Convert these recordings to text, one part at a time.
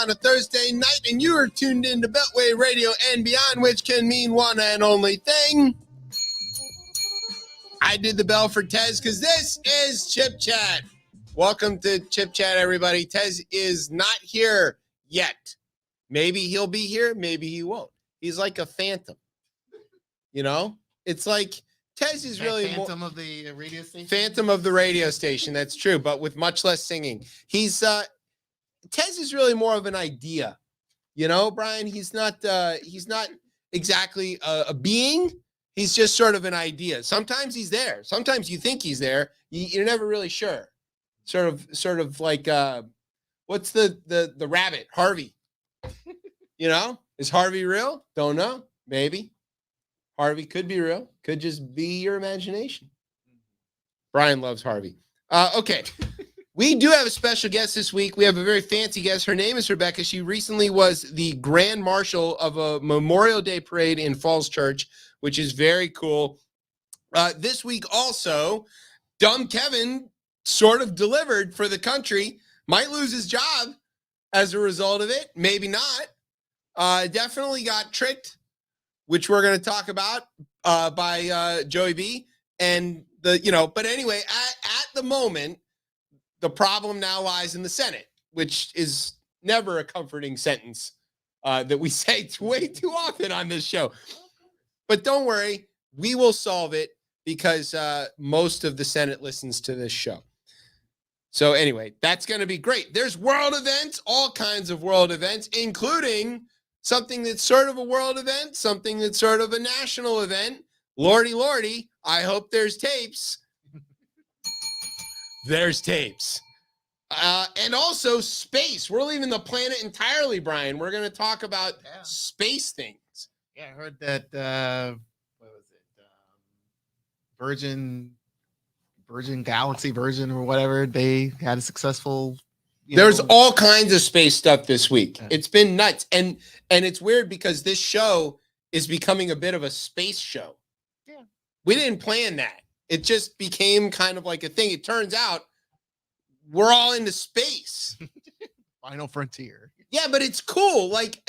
on a Thursday night, and you are tuned in to Beltway Radio and Beyond, which can mean one and only thing. I did the bell for Tez because this is Chip Chat. Welcome to Chip Chat, everybody. Tez is not here yet. Maybe he'll be here, maybe he won't. He's like a phantom. You know? It's like Tez is really Phantom of the radio station. Phantom of the radio station, that's true, but with much less singing. He's Tez is really more of an idea. You know, Brian, he's not exactly a being. He's just sort of an idea. Sometimes he's there. Sometimes you think he's there. You're never really sure. Sort of like what's the rabbit? Harvey. You know? Is Harvey real? Don't know. Maybe. Harvey could be real. Could just be your imagination. Brian loves Harvey. Okay. We do have a special guest this week. We have a very fancy guest. Her name is Rebecca. She recently was the Grand Marshal of a Memorial Day parade in Falls Church, which is very cool. This week also, Dumb Kevin sort of delivered for the country. Might lose his job as a result of it. Maybe not. Definitely got tricked, which we're going to talk about by Joey B. And but anyway, at the moment, the problem now lies in the Senate, which is never a comforting sentence that we say way too often on this show. But don't worry, we will solve it because most of the Senate listens to this show. So anyway, that's going to be great. There's world events, all kinds of world events, including something that's sort of a world event, something that's sort of a national event. Lordy, Lordy, I hope there's tapes. There's tapes. And also space. We're leaving the planet entirely, Brian. We're going to talk about space things. Yeah, I heard that, what was it? Virgin Galaxy, Virgin or whatever, they had a successful... There's all kinds of space stuff this week. It's been nuts. And it's weird because this show is becoming a bit of a space show. Yeah. We didn't plan that. It just became kind of like a thing. It turns out we're all into space. Final frontier. Yeah, but it's cool. Like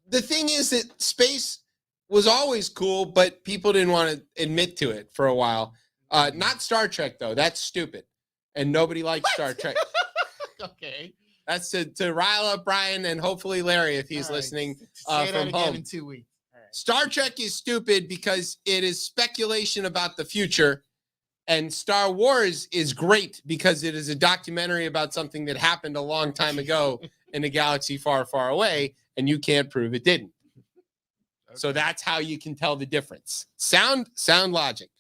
the thing is that space was always cool, but people didn't want to admit to it for a while. Not Star Trek, though. That's stupid. And nobody likes Star Trek. Okay. That's to rile up Brian and hopefully Larry if he's listening from home. In 2 weeks. All right. Star Trek is stupid because it is speculation about the future, and Star Wars is great because it is a documentary about something that happened a long time ago in a galaxy far, far away, and you can't prove it didn't. Okay. So that's how you can tell the difference. Sound logic.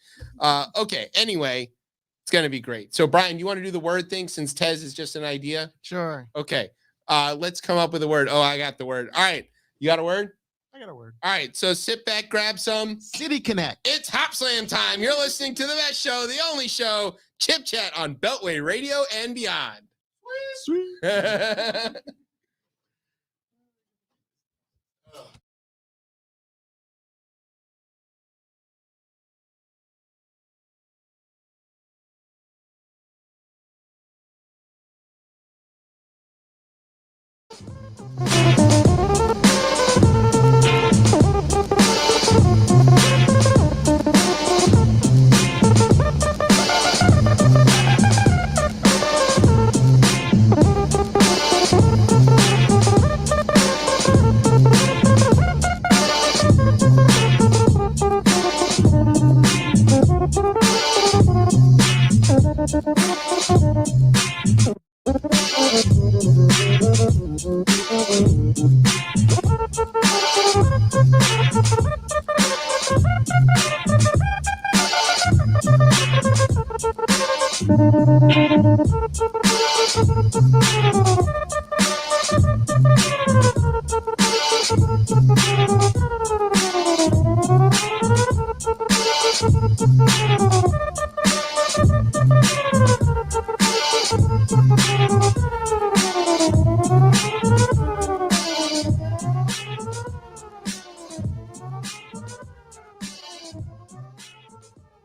Okay. Anyway. It's going to be great. So, Brian, you want to do the word thing since Tez is just an idea? Sure. Okay. Let's come up with a word. Oh, I got the word. All right. You got a word? I got a word. All right. So sit back, grab some. City Connect. It's Hop Slam time. You're listening to the best show, the only show, Chip Chat on Beltway Radio and Beyond. Sweet.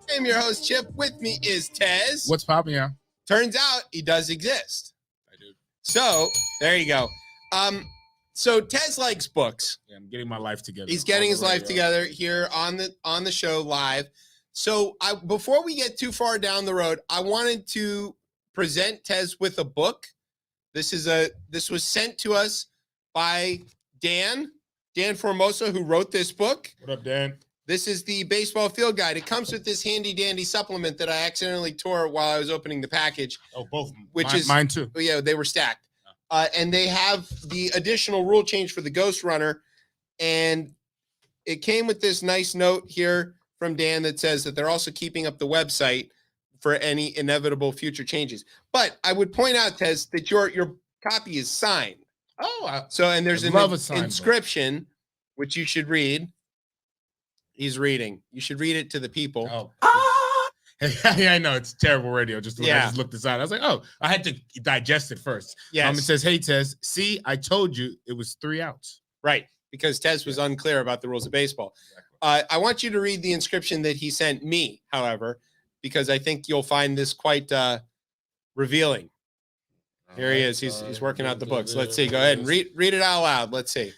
I'm your host, Chip. With me is Tez. What's popping, yeah? Turns out he does exist. I do. So there you go. So Tez likes books. Yeah, I'm getting my life together. He's getting on his the life radio. together here on the show live. So before we get too far down the road, I wanted to present Tez with a book. This was sent to us by Dan Formosa, who wrote this book. What up, Dan? This is the baseball field guide. It comes with this handy dandy supplement that I accidentally tore while I was opening the package. Oh, both. Which is mine too. Oh, yeah, they were stacked. And they have the additional rule change for the Ghost Runner. And it came with this nice note here from Dan that says that they're also keeping up the website for any inevitable future changes. But I would point out, Tez, that your copy is signed. Oh, And there's I an love a signed book. inscription, which you should read. He's reading. You should read it to the people. Oh. Yeah, I know it's terrible radio. I just looked this out. I was like, oh, I had to digest it first. Yes. It says, "Hey Tez, see, I told you it was 3 outs." Right, because Tez was unclear about the rules of baseball. Exactly. I want you to read the inscription that he sent me, however, because I think you'll find this quite revealing. Here he is. He's working out the books. Let's see. Go ahead and read it out loud. Let's see.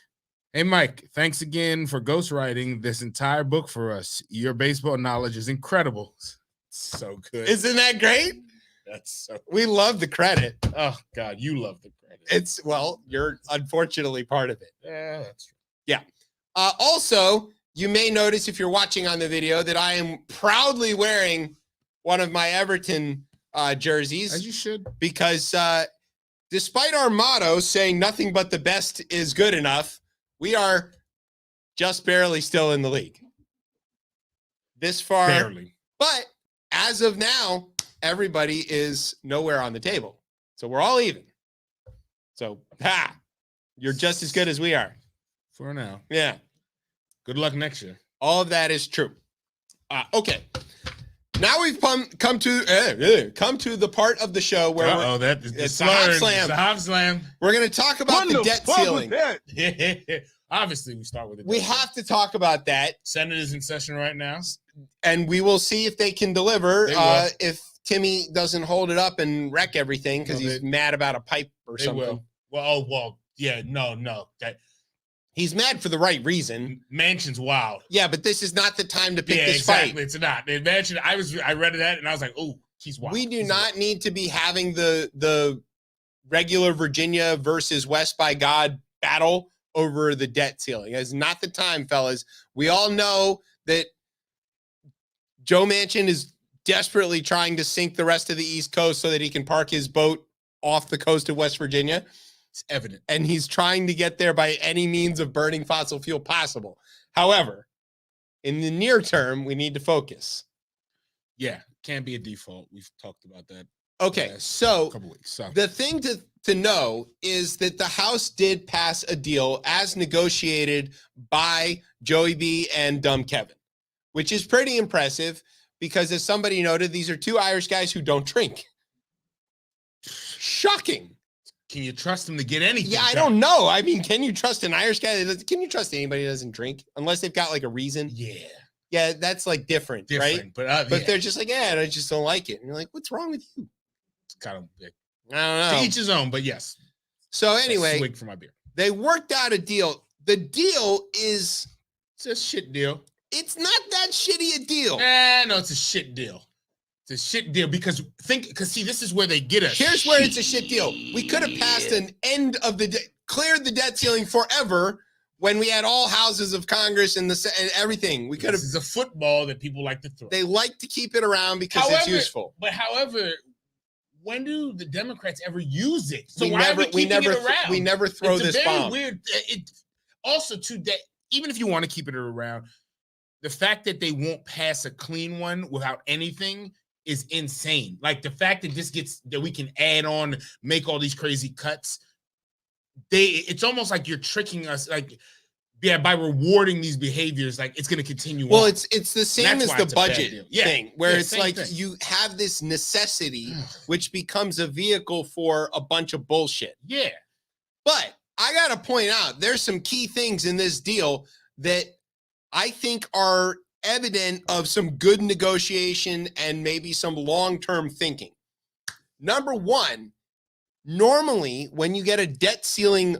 Hey, Mike, thanks again for ghostwriting this entire book for us. Your baseball knowledge is incredible. So good. Isn't that great? That's so We love the credit. Oh, God, you love the credit. You're unfortunately part of it. Yeah, that's true. Yeah. Also, you may notice if you're watching on the video that I am proudly wearing one of my Everton jerseys. As you should. Because despite our motto saying nothing but the best is good enough, we are just barely still in the league. This far. Barely. But as of now, everybody is nowhere on the table. So we're all even. So, you're just as good as we are. For now. Yeah. Good luck next year. All of that is true. Okay. Now we've come to the part of the show where it's a hot slam. It's a hot slam. We're going to talk about the debt ceiling. Obviously, we start with it. We have to talk about that. Senate is in session right now, and we will see if they can deliver. If Timmy doesn't hold it up and wreck everything because he's mad about a pipe or something. Well, yeah, no, that. He's mad for the right reason. Manchin's wild. Yeah, but this is not the time to pick this exactly. fight. It's not. Manchin, I read that and I was like, oh, he's wild. We do not need to be having the regular Virginia versus West by God battle over the debt ceiling. It's not the time, fellas. We all know that Joe Manchin is desperately trying to sink the rest of the East Coast so that he can park his boat off the coast of West Virginia. It's evident. And he's trying to get there by any means of burning fossil fuel possible. However, in the near term, we need to focus. Yeah, can't be a default. We've talked about that. Okay, so a couple weeks. So the thing to know is that the House did pass a deal as negotiated by Joey B and Dumb Kevin, which is pretty impressive because, as somebody noted, these are two Irish guys who don't drink. Shocking. Can you trust him to get anything? Yeah, I don't know. I mean, can you trust an Irish guy? Can you trust anybody that doesn't drink? Unless they've got like a reason. Yeah. Yeah, that's like different, right? But they're just like, yeah, I just don't like it. And you're like, what's wrong with you? It's kind of big. I don't know. To each his own, but yes. So anyway, swig for my beer. They worked out a deal. The deal is it's a shit deal. It's not that shitty a deal. No, it's a shit deal. It's a shit deal because see, this is where they get us. Here's where it's a shit deal. We could have passed an end of cleared the debt ceiling forever when we had all houses of Congress and everything. We could have. This is a football that people like to throw. They like to keep it around because it's useful. However, when do the Democrats ever use it? So we why never, are we keeping it around? We never throw it's this a very bomb. Weird. Also, too, that even if you want to keep it around, the fact that they won't pass a clean one without anything is insane. Like the fact that we can add on, make all these crazy cuts. It's almost like you're tricking us, like, by rewarding these behaviors, like it's going to continue. Well, on. it's the same as the budget thing, where it's like thing. You have this necessity, which becomes a vehicle for a bunch of bullshit. Yeah. But I got to point out, there's some key things in this deal that I think are evident of some good negotiation and maybe some long-term thinking. Number one, normally when you get a debt ceiling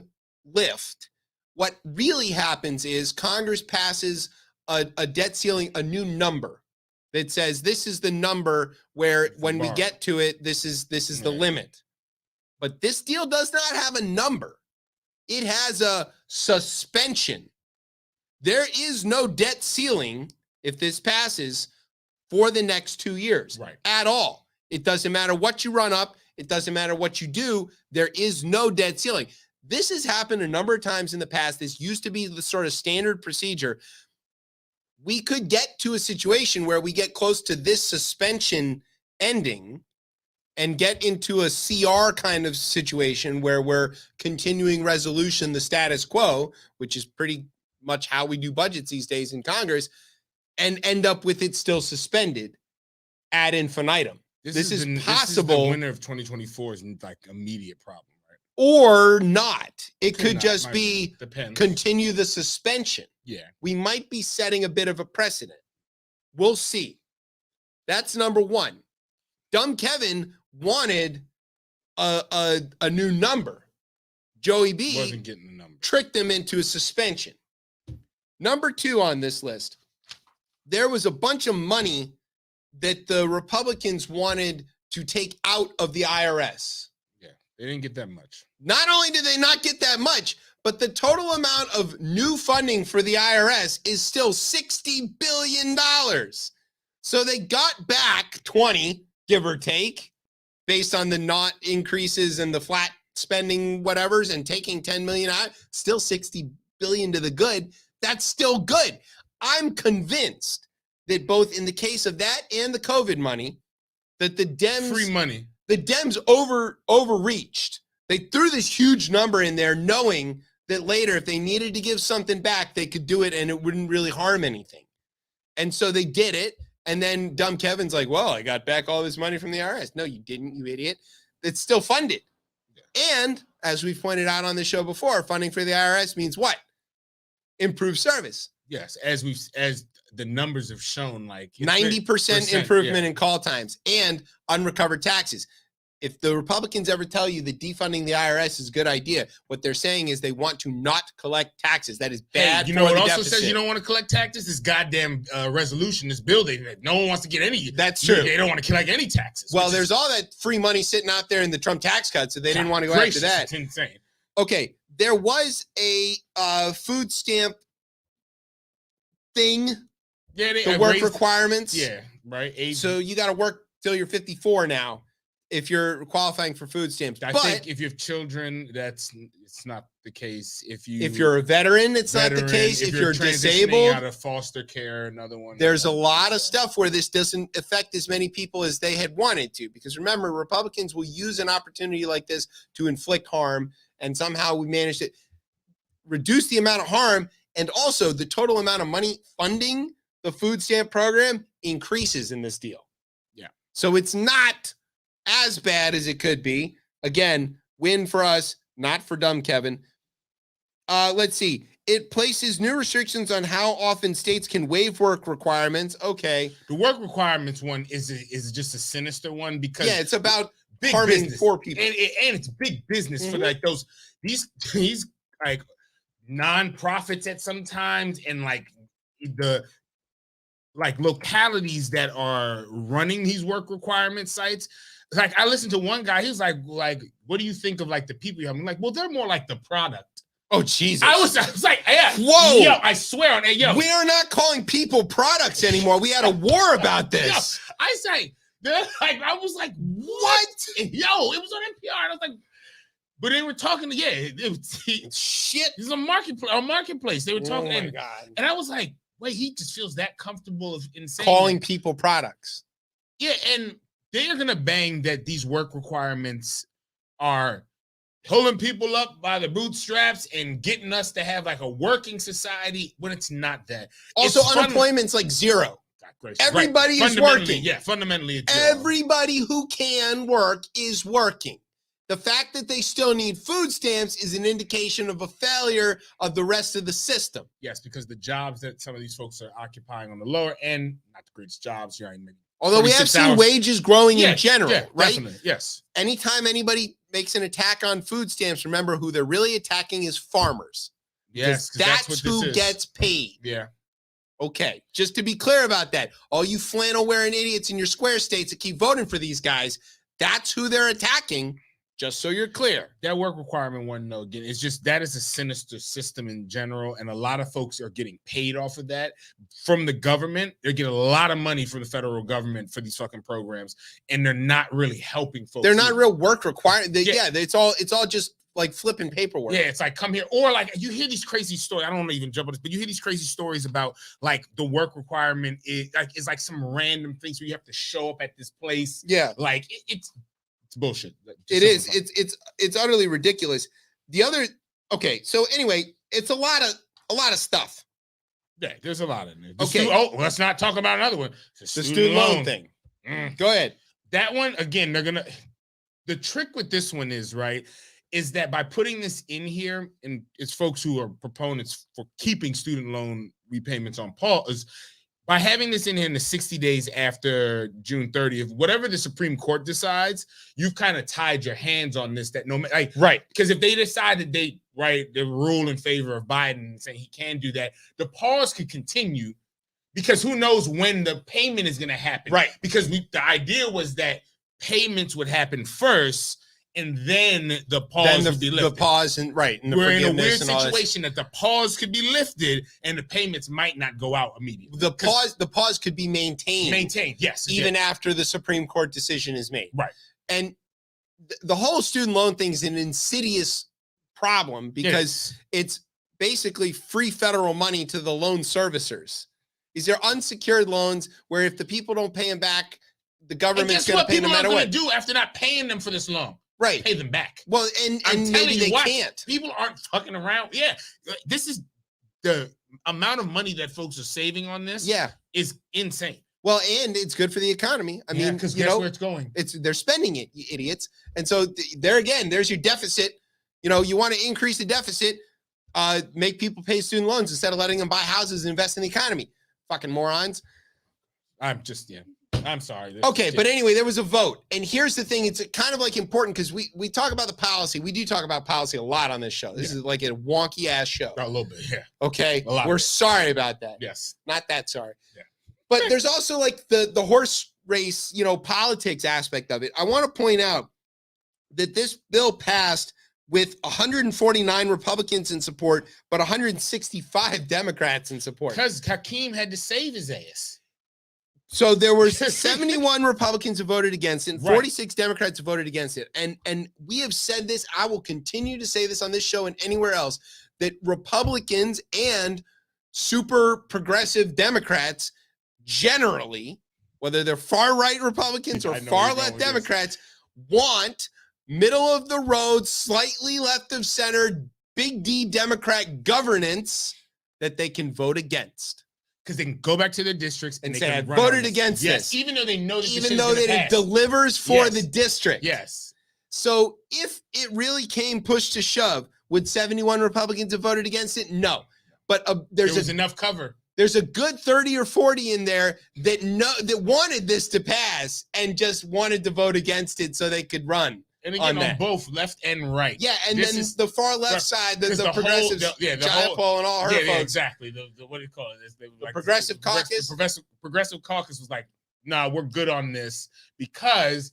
lift, what really happens is Congress passes a debt ceiling, a new number that says this is the number where when we get to it, this is the limit. But this deal does not have a number. It has a suspension. There is no debt ceiling if this passes for the next 2 years at all. It doesn't matter what you run up. It doesn't matter what you do. There is no debt ceiling. This has happened a number of times in the past. This used to be the sort of standard procedure. We could get to a situation where we get close to this suspension ending and get into a CR kind of situation where we're continuing resolution, the status quo, which is pretty much how we do budgets these days in Congress, and end up with it still suspended ad infinitum. This is possible. This is the winter of 2024 is like immediate problem, right? Or not. It could just be continue the suspension. Yeah. We might be setting a bit of a precedent. We'll see. That's number one. Dumb Kevin wanted a new number. Joey B wasn't getting the number. Tricked him into a suspension. Number two on this list, there was a bunch of money that the Republicans wanted to take out of the IRS. Yeah, they didn't get that much. Not only did they not get that much, but the total amount of new funding for the IRS is still $60 billion. So they got back 20, give or take, based on the not increases and the flat spending whatevers, and taking 10 million out, still 60 billion to the good. That's still good. I'm convinced that both in the case of that and the COVID money, that the Dems free money, the Dems overreached. They threw this huge number in there, knowing that later, if they needed to give something back, they could do it and it wouldn't really harm anything. And so they did it. And then dumb Kevin's like, well, I got back all this money from the IRS. No, you didn't, you idiot. It's still funded. Yeah. And as we've pointed out on the show before, funding for the IRS means what? Improved service. Yes, as the numbers have shown, like 90% improvement in call times and unrecovered taxes. If the Republicans ever tell you that defunding the IRS is a good idea, what they're saying is they want to not collect taxes. That is bad. Hey, you know what also says you don't want to collect taxes? This goddamn resolution, this bill, that no one wants to get any. That's true. They don't want to collect any taxes. Well, there's all that free money sitting out there in the Trump tax cut, so they didn't want to go after that. It's insane. Okay, there was a food stamp thing. Yeah, the work requirements. Yeah, right. Age. So you got to work till you're 54 now if you're qualifying for food stamps. I think if you have children, it's not the case. If you're a veteran, it's not the case. If you're disabled, out of foster care, another one. There's a lot of stuff where this doesn't affect as many people as they had wanted to, because remember, Republicans will use an opportunity like this to inflict harm, and somehow we managed to reduce the amount of harm, and also the total amount of money funding the food stamp program increases in this deal. Yeah. So it's not as bad as it could be. Again, win for us, not for dumb Kevin. Let's see. It places new restrictions on how often states can waive work requirements. Okay. The work requirements one is just a sinister one, because it's about big harming business. poor people. And it's big business for like these like nonprofits at sometimes, and like the localities that are running these work requirement sites. Like, I listened to one guy, he was like, what do you think of like the people? I'm like, well, they're more like the product. Oh, Jesus. I was like, yeah. Whoa. Yo, I swear on it. Yo. We are not calling people products anymore. We had a war about this. Yo, I say, I was like, what? Yo, it was on NPR. I was like, but they were talking, shit. This is a marketplace. They were talking. Oh my God. And I was like, wait, he just feels that comfortable in saying calling people products. Yeah, and they are gonna bang that these work requirements are pulling people up by the bootstraps and getting us to have like a working society, when it's not that. Also, unemployment's like zero. Everybody is working. Yeah, fundamentally. Everybody who can work is working. The fact that they still need food stamps is an indication of a failure of the rest of the system. Yes, because the jobs that some of these folks are occupying on the lower end, not the greatest jobs, you're in maybe Although we have 46 seen hours. wages growing in general, yeah, right? Definitely, yes. Anytime anybody makes an attack on food stamps, remember who they're really attacking is farmers. Yes, Because that's what who this is. gets paid. Yeah. Okay, just to be clear about that, all you flannel wearing idiots in your square states that keep voting for these guys, that's who they're attacking. Just so you're clear. That work requirement one, though, again, it's just that is a sinister system in general. And a lot of folks are getting paid off of that from the government. They're getting a lot of money from the federal government for these fucking programs, and they're not really helping folks. They're not either. real work requirement. It's all just like flipping paperwork. Yeah, it's like come here, or like you hear these crazy stories. I don't want to even jump on this, but you hear these crazy stories about like the work requirement is like some random things where you have to show up at this place. Yeah, like it's bullshit. It is. It's utterly ridiculous. So anyway, it's a lot of stuff. Yeah, there's a lot in there. Let's not talk about another one. The student loan thing. Go ahead. That one again. The trick with this one is that by putting this in here, and it's folks who are proponents for keeping student loan repayments on pause. By having this in here in the 60 days after June 30th, whatever the Supreme Court decides, you've kind of tied your hands on this. That right, because if they decided they rule in favor of Biden and saying he can do that, the pause could continue because who knows when the payment is going to happen. Right, because the idea was that payments would happen first. And then the pause would be lifted. The pause and we're in a weird situation that the pause could be lifted and the payments might not go out immediately. The pause could be maintained. Yes. Even after the Supreme Court decision is made. Right. And the whole student loan thing is an insidious problem because it's basically free federal money to the loan servicers. These are unsecured loans where if the people don't pay them back, the government's going to pay them no matter what. What people are going to do after not paying them for this long? Right. Pay them back. Well, and maybe they can't. People aren't fucking around. Yeah. This is the amount of money that folks are saving on this. Yeah. Is insane. Well, and it's good for the economy. I mean, because guess where it's going? They're spending it, you idiots. And so there's your deficit. You want to increase the deficit, make people pay student loans instead of letting them buy houses and invest in the economy. Fucking morons. I'm sorry. Okay, but anyway, there was a vote. And here's the thing. It's kind of like important because we talk about the policy. We do talk about policy a lot on this show. This is like a wonky ass show. A little bit, yeah. Okay. We're sorry about that. Yes. Not that sorry. Yeah. But there's also like the horse race, politics aspect of it. I want to point out that this bill passed with 149 Republicans in support, but 165 Democrats in support. Because Hakeem had to save his ass. So there were 71 Republicans who voted against it, and 46 Democrats who voted against it. And we have said this, I will continue to say this on this show and anywhere else, that Republicans and super progressive Democrats generally, whether they're far right Republicans or far left Democrats, want middle of the road, slightly left of center, big D Democrat governance that they can vote against. Because they can go back to their districts and say, I voted against this. Even though they know that it delivers for the district. Yes. So if it really came push to shove, would 71 Republicans have voted against it? No. But there was enough cover. There's a good 30 or 40 in there that wanted this to pass and just wanted to vote against it so they could run. And again, on both left and right. Yeah, and then the far left side, the progressives, John Paul and all her folks. Yeah, exactly. What do you call it? The Progressive Caucus. Progressive Caucus was like, nah, we're good on this because,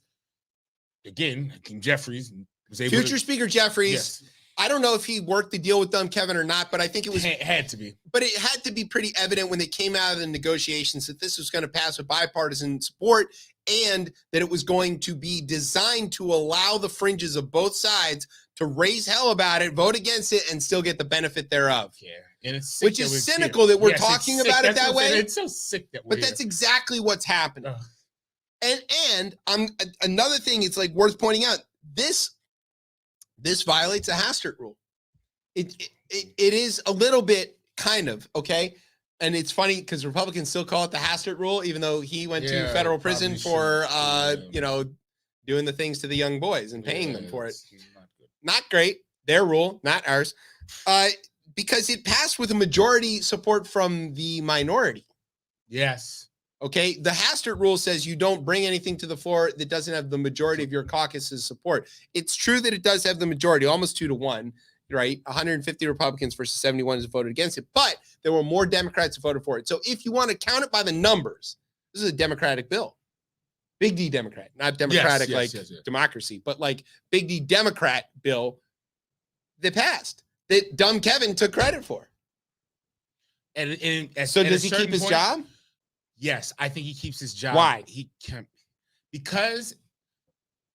again, King Jeffries was able Future Speaker Jeffries. Yes. I don't know if he worked the deal with them, Kevin, or not, but I think it was had to be. But it had to be pretty evident when they came out of the negotiations that this was going to pass with bipartisan support and that it was going to be designed to allow the fringes of both sides to raise hell about it, vote against it, and still get the benefit thereof. Yeah. And it's sick which is cynical that we're talking about it that way. It's so sick that we're But that's exactly what's happening. And another thing it's like worth pointing out, this violates a Hastert rule. It is a little bit kind of, okay? And it's funny because Republicans still call it the Hastert rule, even though he went to federal prison for, doing the things to the young boys and paying them for it. Not great. Their rule, not ours. Because it passed with a majority support from the minority. Yes. Okay, the Hastert rule says you don't bring anything to the floor that doesn't have the majority of your caucus's support. It's true that it does have the majority, almost 2-1, right? 150 Republicans versus 71 that voted against it, but there were more Democrats that voted for it. So if you want to count it by the numbers, this is a Democratic bill. Big D Democrat, not Democratic Yes. democracy, but like Big D Democrat bill that passed that dumb Kevin took credit for. And So does he keep his job? Yes, I think he keeps his job. Why? He can't, because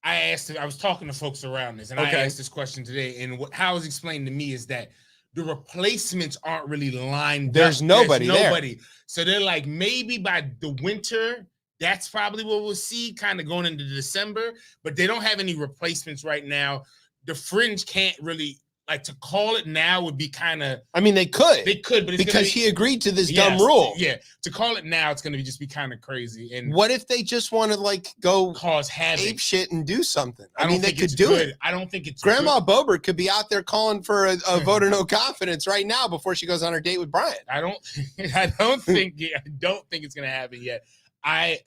I was talking to folks around this, and I Okay. asked this question today, and how it was explained to me is that the replacements aren't really lined There's up. nobody There's there. nobody. So they're like, maybe by the winter, that's probably what we'll see kind of going into December, but they don't have any replacements right now. The fringe can't really, like, to call it now would be kind of, I mean, they could, but it's because he agreed to this dumb rule. Yeah, to call it now, it's going to just be kind of crazy. And What if they just want to like go cause havoc? ape shit and do something? I don't mean, they think could it's do good. it. I don't think it's Grandma good. Boebert could be out there calling for a vote of no confidence right now before she goes on her date with Brian. I don't think it's going to happen yet. I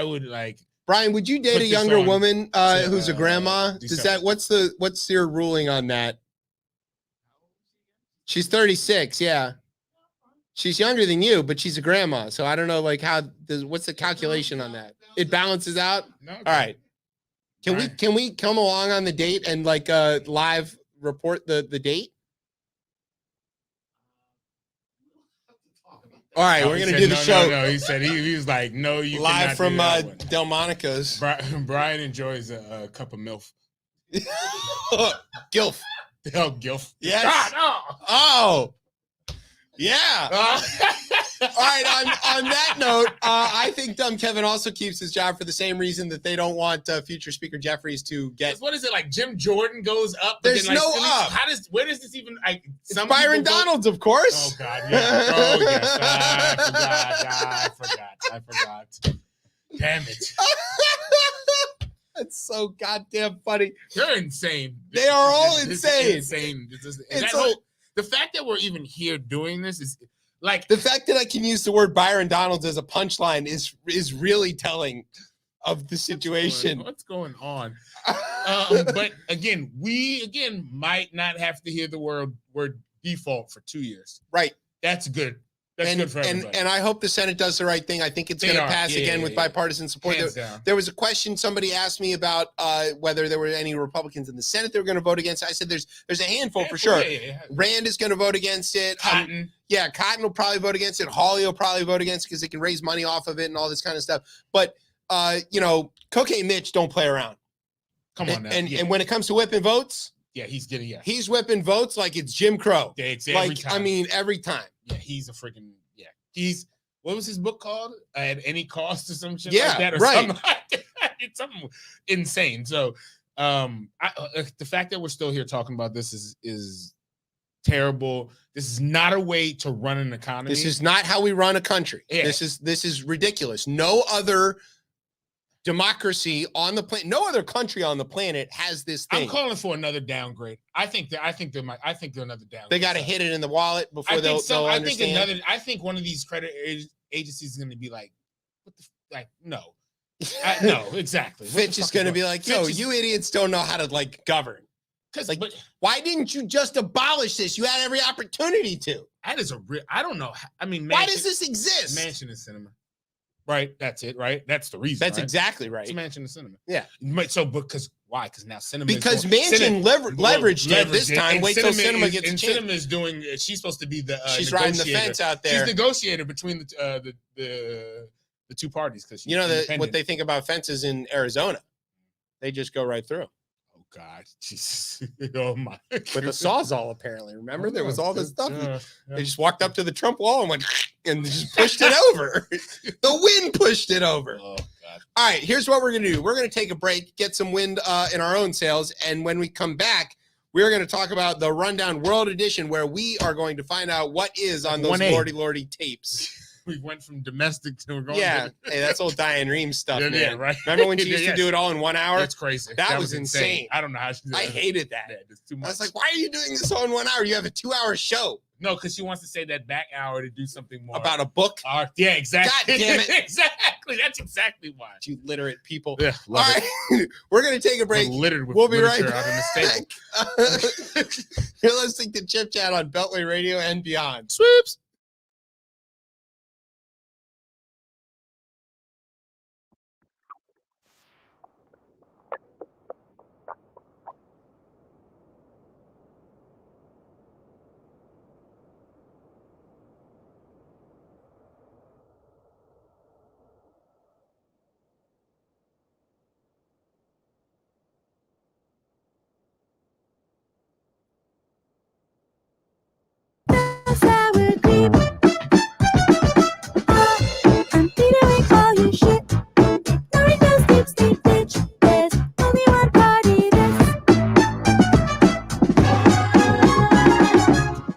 would like. Brian, would you date Put a this younger on woman who's a grandma? Does that what's your ruling on that? She's 36, yeah. She's younger than you, but she's a grandma. So I don't know like what's the calculation on that? It balances out? No, All right. Can we come along on the date and like live report the date? All right, we're gonna do the show. No, he said he was like, no, you live from cannot do that one. Delmonico's. Brian enjoys a cup of MILF. Gilf. Oh, Gilf. Yes. God, Oh. Yeah. All right. On that note, I think dumb Kevin also keeps his job for the same reason that they don't want future Speaker Jeffries to get. What is it like? Jim Jordan goes up. But There's then, like, no up. Where does this even? Like, It's Byron Donalds, of course. Oh God. Yeah. Oh yes. I forgot. Damn it. That's so goddamn funny. They're insane. They are all It's insane. insane. It's The fact that we're even here doing this is like the fact that I can use the word Byron Donalds as a punchline is really telling of the situation. What's going on? But again, we might not have to hear the word default for 2 years. Right. That's good. That's good for everybody. And I hope the Senate does the right thing. I think it's going to pass again with bipartisan support. There was a question somebody asked me about whether there were any Republicans in the Senate that were going to vote against it. I said there's a handful for sure. Yeah. Rand is going to vote against it. Cotton. Cotton will probably vote against it. Hawley will probably vote against it because they can raise money off of it and all this kind of stuff. But Cocaine Mitch don't play around. Come on now. And when it comes to whipping votes, he's whipping votes like it's Jim Crow. It's every time. I mean, every time. Yeah, he's a freaking He's what was his book called? At Any Cost or some shit like that, or right. something like that. It's something insane. So, the fact that we're still here talking about this is terrible. This is not a way to run an economy. This is not how we run a country. Yeah. This is ridiculous. No other democracy on the planet, no other country on the planet has this thing. I'm calling for another downgrade. I think they're another downgrade. They got to hit it in the wallet before they'll understand. I think one of these credit agencies is going to be like, what the no. No, exactly. Fitch is going to be like, yo, you idiots don't know how to like govern. But why didn't you just abolish this? You had every opportunity to. That is I don't know. I mean, why does this exist? Mansion and cinema. Right, that's it. Right, that's the reason. That's exactly right. It's Mansion and cinema. Yeah. So, because why? Because now cinema. Because Mansion leveraged it this time. Wait till cinema gets a chance. Cinema is doing. She's supposed to be the. She's riding the fence out there. She's negotiator between the two parties because what they think about fences in Arizona. They just go right through. God, Jesus. Oh my. With a sawzall, apparently. Remember, there was all this stuff. They just walked up to the Trump wall and went and just pushed it over. The wind pushed it over. Oh, God. All right, here's what we're going to do. We're going to take a break, get some wind in our own sails, and when we come back, we're going to talk about the Rundown World Edition, where we are going to find out what is on those lordy tapes. We went from domestic to we're going. Yeah, hey, that's old Diane Reeves stuff, man. Yeah, right. Remember when she used to do it all in 1 hour? That's crazy. That was insane. I don't know how she did I hated that. Yeah, it's too much. I was like, why are you doing this all in 1 hour? You have a 2 hour show. No, because she wants to say that back hour to do something more About a book. Yeah, exactly. God damn it. Exactly. That's exactly why. You literate people. Yeah, All love right, we're gonna take a break. We're littered with We'll be right literature out on this table. back. You're listening to Chip Chat on Beltway Radio and beyond. Swoops. Sour cream. I'm feeling all your shit. Ignoring those deep state bitch. There's only one party this.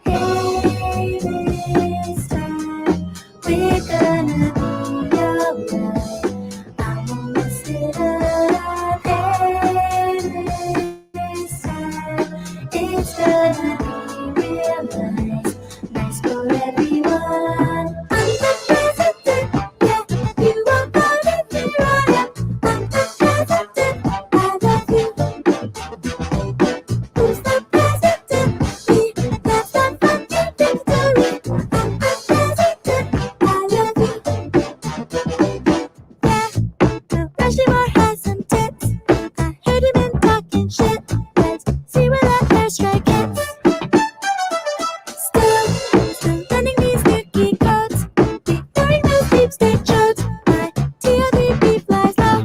Hey, this time we're gonna be alright. I won't mess it up. Hey, this time it's gonna be real nice. Nice for everyone. I'm the president, yeah. You won't vote if you run up. I'm the president, I love you. Who's the president? Me, that's the fucking victory. I'm the president, I love you. Yeah, now Rushmore has some tits. I heard him in talking shit. Let's see where that airstrike hits. Still running these nookie codes, ignoring those deep state chodes. My TODP flies low.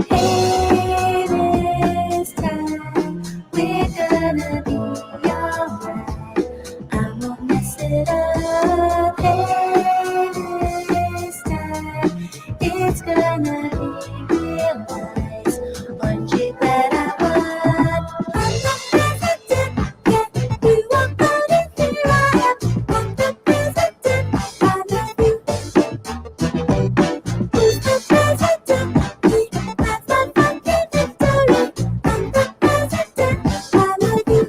Hey, this time we're gonna be alright. I won't mess it up. Hey, this time it's gonna be real nice. Aren't you glad I won? I'm the president, yeah. You won't vote if you run up. I'm the president, I love you. Who's the president? Me, that's my fucking victory. I'm the president, I love you.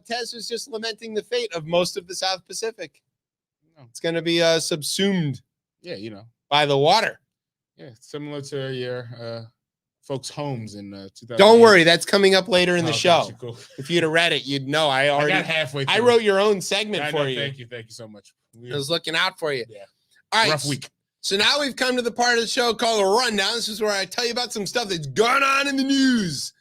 Tez was just lamenting the fate of most of the South Pacific. It's going to be subsumed Yeah, you know. by the water. Yeah, similar to your folks' homes in 2000. Don't worry, that's coming up later in the show. Gotcha, cool. If you'd have read it, you'd know. I I already got halfway through. I wrote your own segment I for know, you. Thank you so much. I was looking out for you. Yeah. All right. Rough week. So now we've come to the part of the show called a rundown. This is where I tell you about some stuff that's gone on in the news.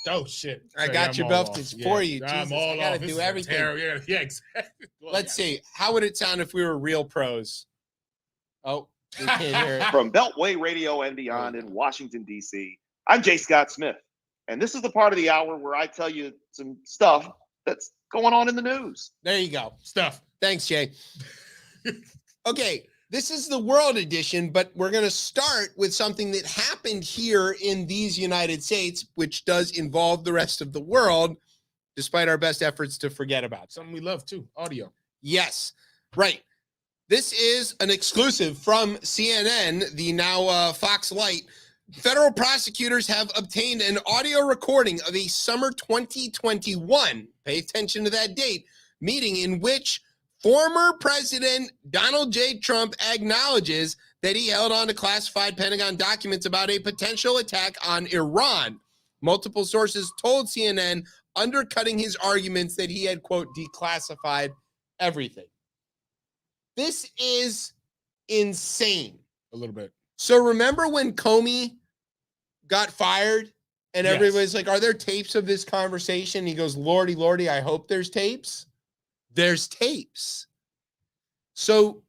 Oh shit! I Sorry, got I'm your all belt off. for you. I'm Jesus, all I gotta off. This do is everything. terrible. Yeah, exactly. Well, Let's see. How would it sound if we were real pros? Oh, we can't hear it. From Beltway Radio and beyond in Washington, D.C., I'm J. Scott Smith. And this is the part of the hour where I tell you some stuff that's going on in the news. There you go. stuff. Thanks, Jay. Okay, this is the world edition, but we're going to start with something that happened here in these United States, which does involve the rest of the world, despite our best efforts to forget about it. Something we love too. Audio. Yes, right. This is an exclusive from CNN, the now Fox Light. Federal prosecutors have obtained an audio recording of a summer 2021, pay attention to that date, meeting in which former President Donald J. Trump acknowledges that he held on to classified Pentagon documents about a potential attack on Iran. Multiple sources told CNN, undercutting his arguments that he had, quote, declassified everything. This is insane. A little bit. So remember when Comey got fired and Yes. everybody's like, are there tapes of this conversation? He goes, Lordy, Lordy, I hope there's tapes. There's tapes. So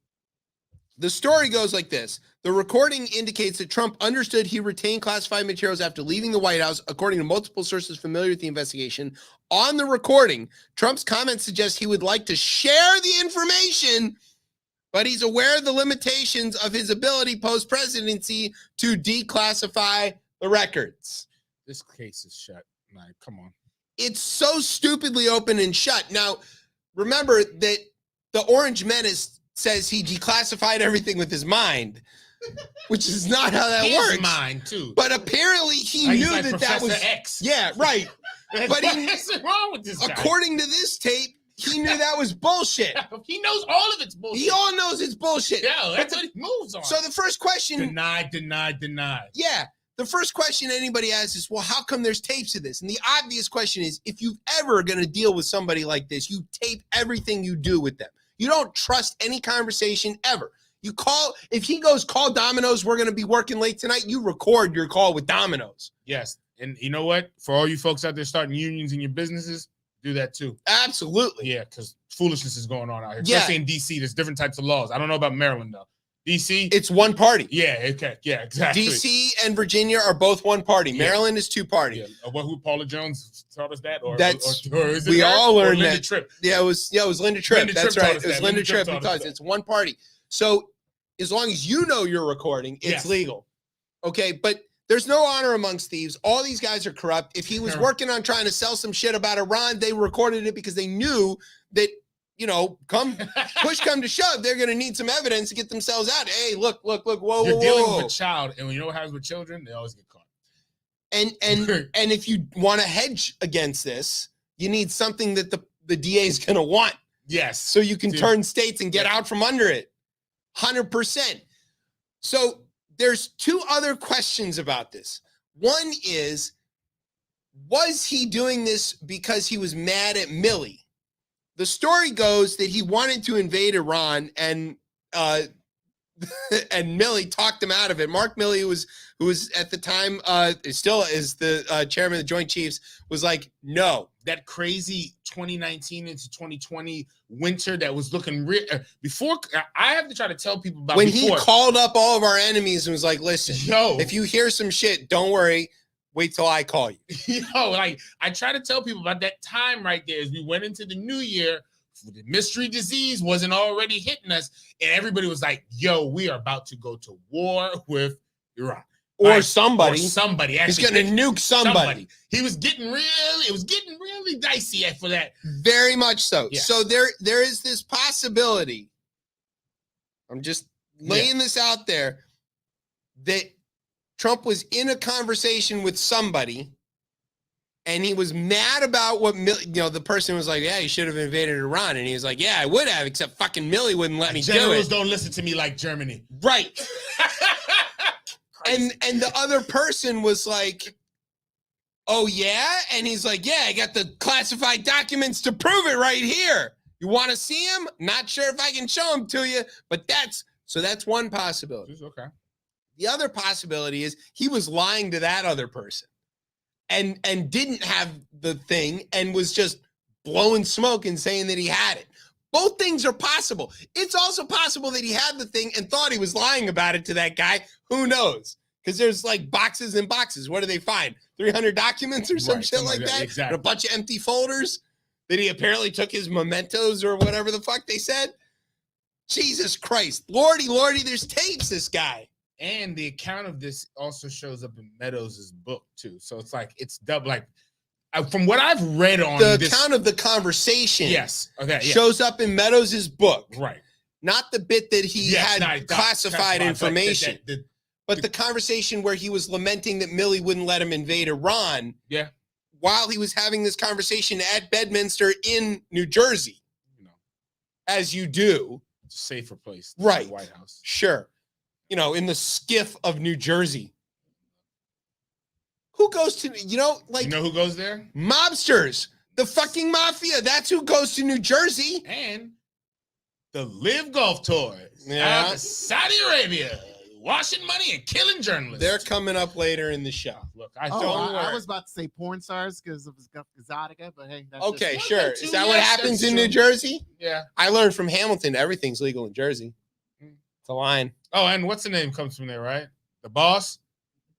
the story goes like this. The recording indicates that Trump understood he retained classified materials after leaving the White House, according to multiple sources familiar with the investigation. On the recording, Trump's comments suggest he would like to share the information, but he's aware of the limitations of his ability post-presidency to declassify the records. This case is shut. Like, come on. It's so stupidly open and shut. Now, remember that the Orange Menace says he declassified everything with his mind, which is not how that His works. mind too. But apparently he Like, he's knew like that Professor was X. Yeah, right. But he, What's wrong with this guy? according to this tape, he knew that was bullshit. He knows all of it's bullshit. He all knows it's bullshit. Yeah, that's what he moves on. So the first question, deny. yeah, the first question anybody asks is, well, how come there's tapes of this? And the obvious question is, if you've ever going to deal with somebody like this, you tape everything you do with them. You don't trust any conversation ever. You call, if he goes, call Domino's, we're going to be working late tonight, you record your call with Domino's. Yes, and you know what? For all you folks out there starting unions in your businesses, do that too. Absolutely. Yeah, because foolishness is going on out here. Yeah. Especially in DC, there's different types of laws. I don't know about Maryland though. DC, It's one party. yeah, okay, yeah, exactly. DC and Virginia are both one party. Yeah. Maryland is two party. Yeah. Who Paula Jones taught us that? Or That's- or is it we her? all Or learned Linda that. Tripp? Yeah, it was Linda Tripp. Linda That's Tripp right. taught us It was that. Linda Linda Tripp Tripp who taught us taught us. that. It's one party. So as long as you know you're recording, it's Yes. legal. Okay, but there's no honor amongst thieves. All these guys are corrupt. If he was Yeah. working on trying to sell some shit about Iran, they recorded it because they knew that, push come to shove, they're going to need some evidence to get themselves out. Hey, look, whoa, You're whoa, dealing whoa. with a child, and you know what happens with children? They always get caught. And if you want to hedge against this, you need something that the DA is going to want, Yes. so you can Dude. turn states and get out from under it. 100%. So there's two other questions about this. One is, was he doing this because he was mad at Milley? The story goes that he wanted to invade Iran, and and Milley talked him out of it. Mark Milley, who was at the time still is the chairman of the Joint Chiefs, was like, no. That crazy 2019 into 2020 winter that was looking real. Before, I have to try to tell people about When before. he called up all of our enemies and was like, listen, Yo, if you hear some shit, don't worry. Wait till I call you. like I try to tell people about that time right there as we went into the new year. The mystery disease wasn't already hitting us, and everybody was like, yo, we are about to go to war with Iran. Or Like, somebody. Or somebody. He's Actually, going to nuke somebody. He was getting it was getting really dicey for that. Very much so. Yeah. So there is this possibility. I'm just laying this out there that Trump was in a conversation with somebody, and he was mad about what the person was like, yeah, you should have invaded Iran, and he was like, yeah, I would have, except fucking Milley wouldn't let me do Generals it. don't listen to me like Germany. Right. And the other person was like, oh yeah, and he's like, yeah, I got the classified documents to prove it right here. You want to see them? Not sure if I can show them to you, but that's one possibility. It's okay. The other possibility is he was lying to that other person and didn't have the thing and was just blowing smoke and saying that he had it. Both things are possible. It's also possible that he had the thing and thought he was lying about it to that guy. Who knows? Because there's like boxes and boxes. What do they find? 300 documents or some Right, shit something like that? exactly. And a bunch of empty folders that he apparently took his mementos or whatever the fuck they said. Jesus Christ. Lordy, there's tapes, this guy. And the account of this also shows up in Meadows' book too. So it's like it's double. Like from what I've read on The this, account of the conversation yes, okay, yeah, shows up in Meadows' book. right. Not the bit that he Yes, had not classified but information. But the conversation where he was lamenting that Milley wouldn't let him invade Iran. Yeah. While he was having this conversation at Bedminster in New Jersey. As you do. It's a safer place. Right. The White House. Sure. In the skiff of New Jersey. Who goes to, You know who goes there? mobsters. The fucking mafia. That's who goes to New Jersey. And the Live Golf Tours. Yeah. Out of Saudi Arabia. Washing money and killing journalists. They're coming up later in the show. Look, I Oh, don't I worry. was about to say porn stars because of Exotica, but hey, that's Okay, just, sure. too. Is that what Yes, happens that's in New true. Jersey? Yeah. I learned from Hamilton, everything's legal in Jersey. It's a line. Oh, and what's the name comes from there, right? The boss?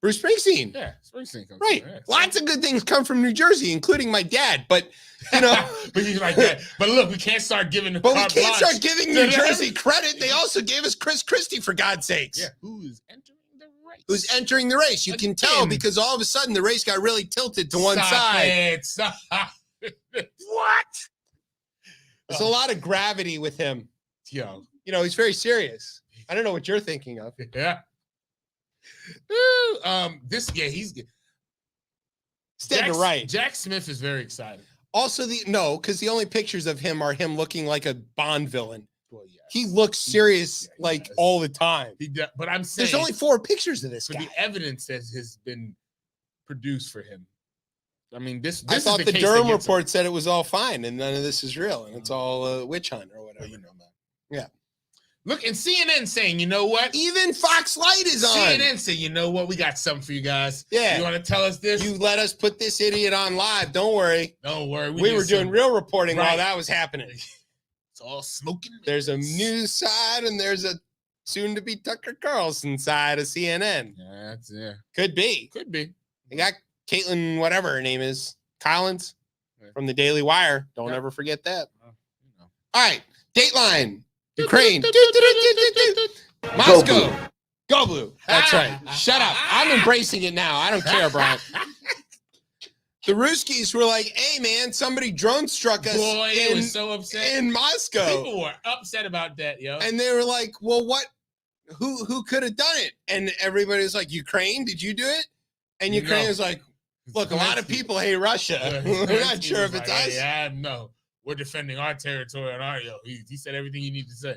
Bruce Springsteen. Yeah, Springsteen comes Right. from there. Lots of good things come from New Jersey, including my dad. But, but he's like that. But look, we can't start giving the but we carte can't blanche start giving to New them. Jersey credit. They also gave us Chris Christie, for God's sakes. Yeah, who is entering the race? Who's entering the race. You can tell Again. because all of a sudden the race got really tilted to one Stop side. it, stop. What? There's a lot of gravity with him. Yo, You know, he's very serious. I don't know what you're thinking of. yeah. He's Stand to right. Jack Smith is very excited. Also, because the only pictures of him are him looking like a Bond villain. Well, yes. He looks serious does. all the time. But I'm saying There's only 4 pictures of this for guy. the evidence that has been produced for him. I mean, this I is thought the case Durham that gets him. report said it was all fine and none of this is real and it's all a witch hunt or whatever. Well, you know that. Yeah. Look, and CNN saying, you know what? Even Fox Light is on. CNN saying, you know what? We got something for you guys. Yeah. You want to tell us this? You let us put this idiot on live. Don't worry. Don't worry. We were doing real reporting while Right. that was happening. It's all smoking. There's a news side and there's a soon to be Tucker Carlson side of CNN. Yeah. Could be. Could be. They got Caitlin, whatever her name is, Collins Yeah. from the Daily Wire. Don't Yeah. ever forget that. Well, you know. All right. Dateline. Ukraine. Moscow. Go blue. That's right. Shut up. I'm embracing it now. I don't care, Brian. The Ruskies were like, hey, man, somebody drone struck us Boy, it was so upset. in Moscow. People were upset about that, yo. And they were like, well, what? Who could have done it? And everybody was like, Ukraine, did you do it? And Ukraine No. was like, look, a lot of people hate Russia. We're not sure if it's us. Yeah, no. We're defending our territory and our yo. He said everything you need to say.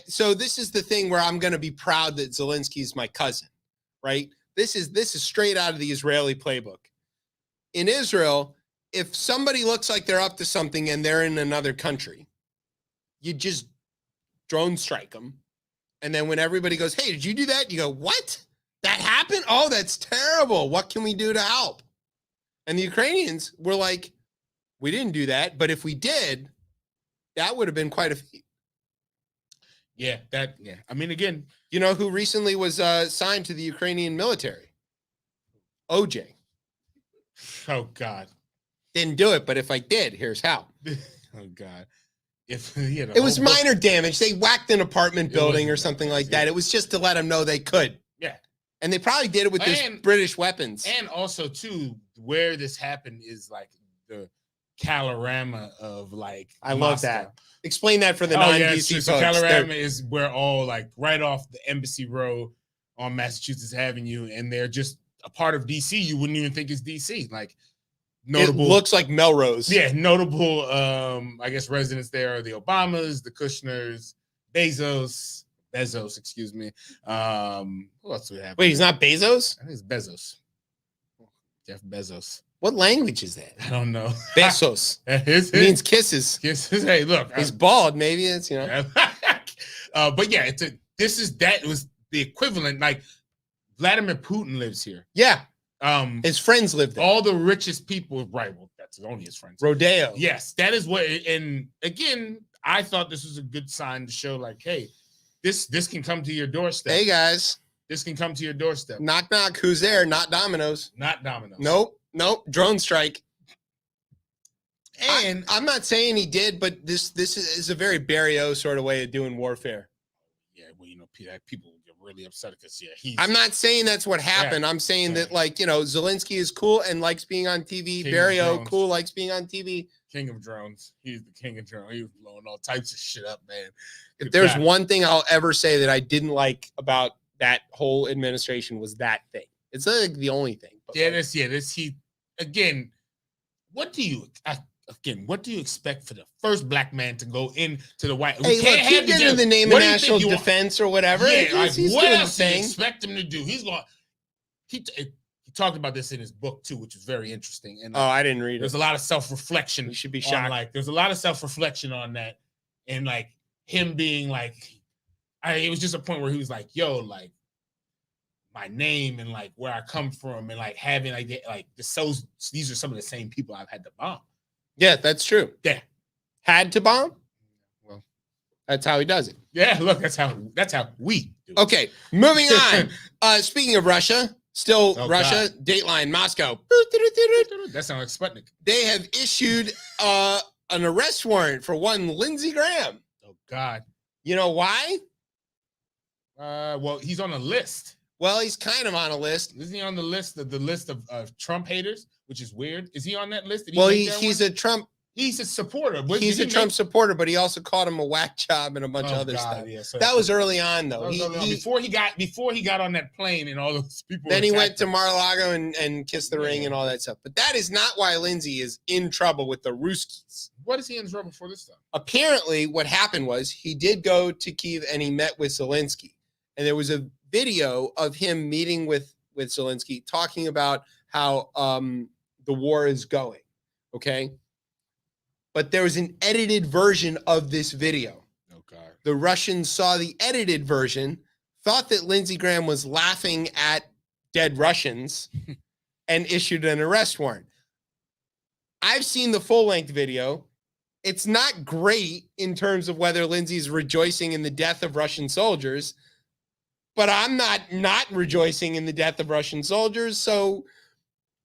So this is the thing where I'm going to be proud that Zelensky is my cousin, right? This is straight out of the Israeli playbook. In Israel, if somebody looks like they're up to something and they're in another country, you just drone strike them. And then when everybody goes, hey, did you do that? You go, what? That happened? Oh, that's terrible. What can we do to help? And the Ukrainians were like, we didn't do that. But if we did, that would have been quite a feat. Yeah. I mean, again, You know who recently was signed to the Ukrainian military? OJ. oh God. Didn't do it, but if I did, here's how. Oh God. If you know, It was minor damage. They whacked an apartment building or wasn't something that like bad, that. yeah. It was just to let them know they could. Yeah. And they probably did it with this And- British weapons. And also too, where this happened is like the Calorama of like I love Moscow. that. Explain that for the Oh, yeah, non-DC it's true. So folks. Calorama is where all like right off the Embassy Road on Massachusetts Avenue, and they're just a part of DC. You wouldn't even think it's DC. Like notable, It looks like Melrose. yeah, notable. I guess residents there are the Obamas, the Kushners, Bezos, excuse me. Who else do we have? Wait, he's not Bezos? I think it's Bezos. Jeff Bezos. What language is that? I don't know. Bezos. It It means kisses. hey, look. He's bald. Maybe it's, you know. But yeah, that was the equivalent. Like Vladimir Putin lives here. Yeah. His His friends live there. all the richest people, right? Well, that's only his friends. Rodeo. Yes, that is what. And again, I thought this was a good sign to show, like, hey, this can come to your doorstep. Hey, guys. This can come to your doorstep. Knock, knock. Who's there? Not Domino's. Not Domino's. Nope. Drone strike. And I'm not saying he did, but this is a very Barrio sort of way of doing warfare. yeah, well, you know, people get really upset because he's. I'm not saying that's what happened. I'm saying that, like, you know, Zelensky is cool and likes being on TV. King of Barrio, drones. cool, likes being on TV. King of drones. He's the king of drones. He was blowing all types of shit up, man. If Good there's guy. one thing I'll ever say that I didn't like about that whole administration was that thing. It's not like the only thing. But Yeah, like, he again. What do you expect for the first black man to go into the White? hey, look, he did it in the name of national defense or whatever. Yeah, He's what doing the else do you thing. expect him to do? He's going. He talked about this in his book too, which is very interesting. And Oh, I didn't read there's it. a lot of self-reflection. You should be on, shocked. like, there's a lot of self-reflection on that, and like him being like, it was just a point where he was like, "Yo, like my name and like where I come from, and like having these are some of the same people I've had to bomb." Yeah, that's true. Yeah, Had to bomb. well, That's how he does it. yeah. Look, that's how we do it. Okay, moving on. Speaking of Russia, still Oh, Russia. Dateline, Moscow. That sounds like Sputnik. They have issued an arrest warrant for one Lindsey Graham. Oh God. You know why? Well, he's on a list. Well, he's kind of on a list. Isn't he on the list of Trump haters, which is weird? Is he on that list? Did he Well, make that he's one? a Trump He's a supporter. He's a Trump supporter, but he also called him a whack job and a bunch of other stuff. Yeah, so that was early on, though. Before he got on that plane and all those people. Then he went to Mar-a-Lago and kissed the ring and all that stuff. But that is not why Lindsey is in trouble with the Ruskies. What is he in trouble for this time? Apparently, what happened was he did go to Kyiv and he met with Zelensky. And there was a video of him meeting with Zelensky talking about how the war is going. Okay. But there was an edited version of this video. Okay. The Russians saw the edited version, thought that Lindsey Graham was laughing at dead Russians, and issued an arrest warrant. I've seen the full-length video. It's not great in terms of whether Lindsey's rejoicing in the death of Russian soldiers, but I'm not rejoicing in the death of Russian soldiers, so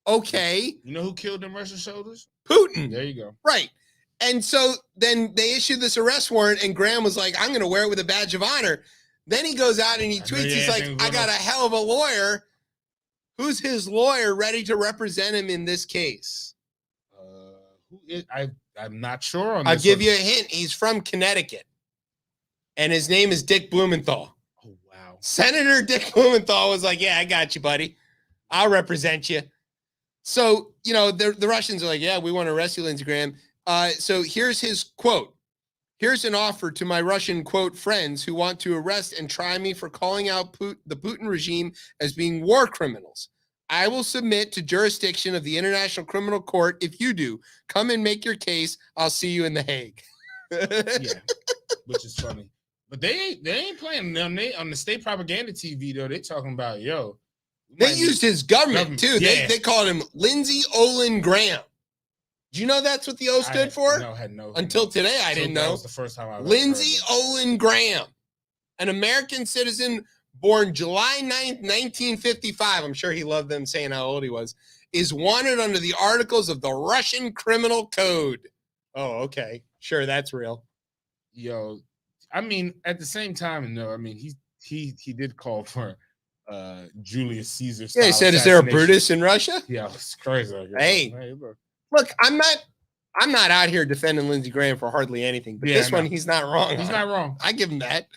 okay. You know who killed them Russian soldiers? Putin. There you go. Right. And so then they issued this arrest warrant, and Graham was like, I'm going to wear it with a badge of honor. Then he goes out and he tweets, he's like, I got a hell of a lawyer. Who's his lawyer ready to represent him in this case? Who is? I'm not sure on this. I'll give you a hint. He's from Connecticut, and his name is Dick Blumenthal. Oh, wow. Senator Dick Blumenthal was like, yeah, I got you, buddy. I'll represent you. So, you know, the Russians are like, yeah, we want to arrest you, Lindsey Graham. So here's his quote. Here's an offer to my Russian, quote, friends who want to arrest and try me for calling out the Putin regime as being war criminals. I will submit to jurisdiction of the International Criminal Court if you do. Come and make your case. I'll see you in The Hague. Yeah, which is funny. But they ain't playing on the state propaganda TV, though. They talking about, yo. They used his government too. Yeah. They called him Lindsey Olin Graham. Do you know that's what the O stood for? No, I had no. Until today, I didn't know. That was the first time I Lindsey Olin Graham, an American citizen born July 9th, 1955. I'm sure he loved them saying how old he was. Is wanted under the articles of the Russian Criminal Code. Oh, okay. Sure, that's real. Yo, I mean, at the same time, no, I mean, he did call for Julius Caesar. Yeah, he said, "Is there a Brutus in Russia?" Yeah, it's crazy. Hey, look, I'm not out here defending Lindsey Graham for hardly anything, but this one, he's not wrong. He's not wrong. I give him that.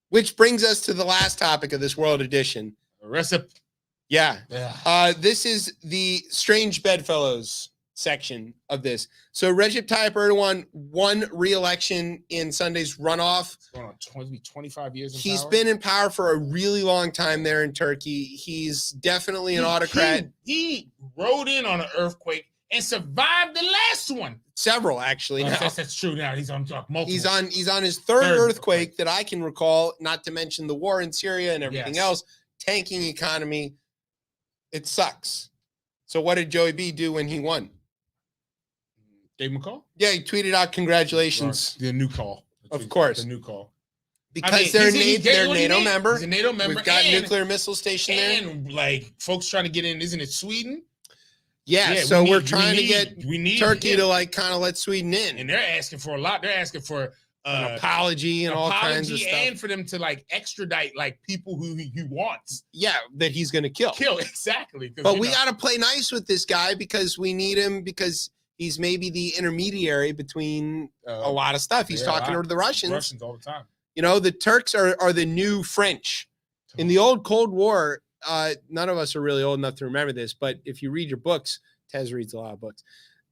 Which brings us to the last topic of this World Edition. Recipe. Yeah. This is the Strange Bedfellows section of this. So Recep Tayyip Erdogan won re-election in Sunday's runoff. It's going on 25 years in He's power. been in power for a really long time there in Turkey. He's definitely an autocrat. He rode in on an earthquake and survived the last one. Several, actually. Now. That's true. Now he's on multiple. He's on his third earthquake that I can recall, not to mention the war in Syria and everything else. Tanking economy. It sucks. So what did Joey B do when he won? Gave him a call? Yeah, he tweeted out congratulations. The new call. Of course. The new call. Because they're a NATO member. He's a NATO member. We've got a nuclear missile station there. And like folks trying to get in, isn't it Sweden? Yeah, so we're trying to get Turkey to like kind of let Sweden in. And they're asking for a lot. They're asking for an apology and all kinds of stuff. And for them to like extradite like people who he wants. Yeah, that he's going to kill. Exactly. But we got to play nice with this guy because we need him because he's maybe the intermediary between a lot of stuff. He's talking to the Russians. Russians all the time. You know, the Turks are the new French. In the old Cold War, none of us are really old enough to remember this, but if you read your books, Tez reads a lot of books.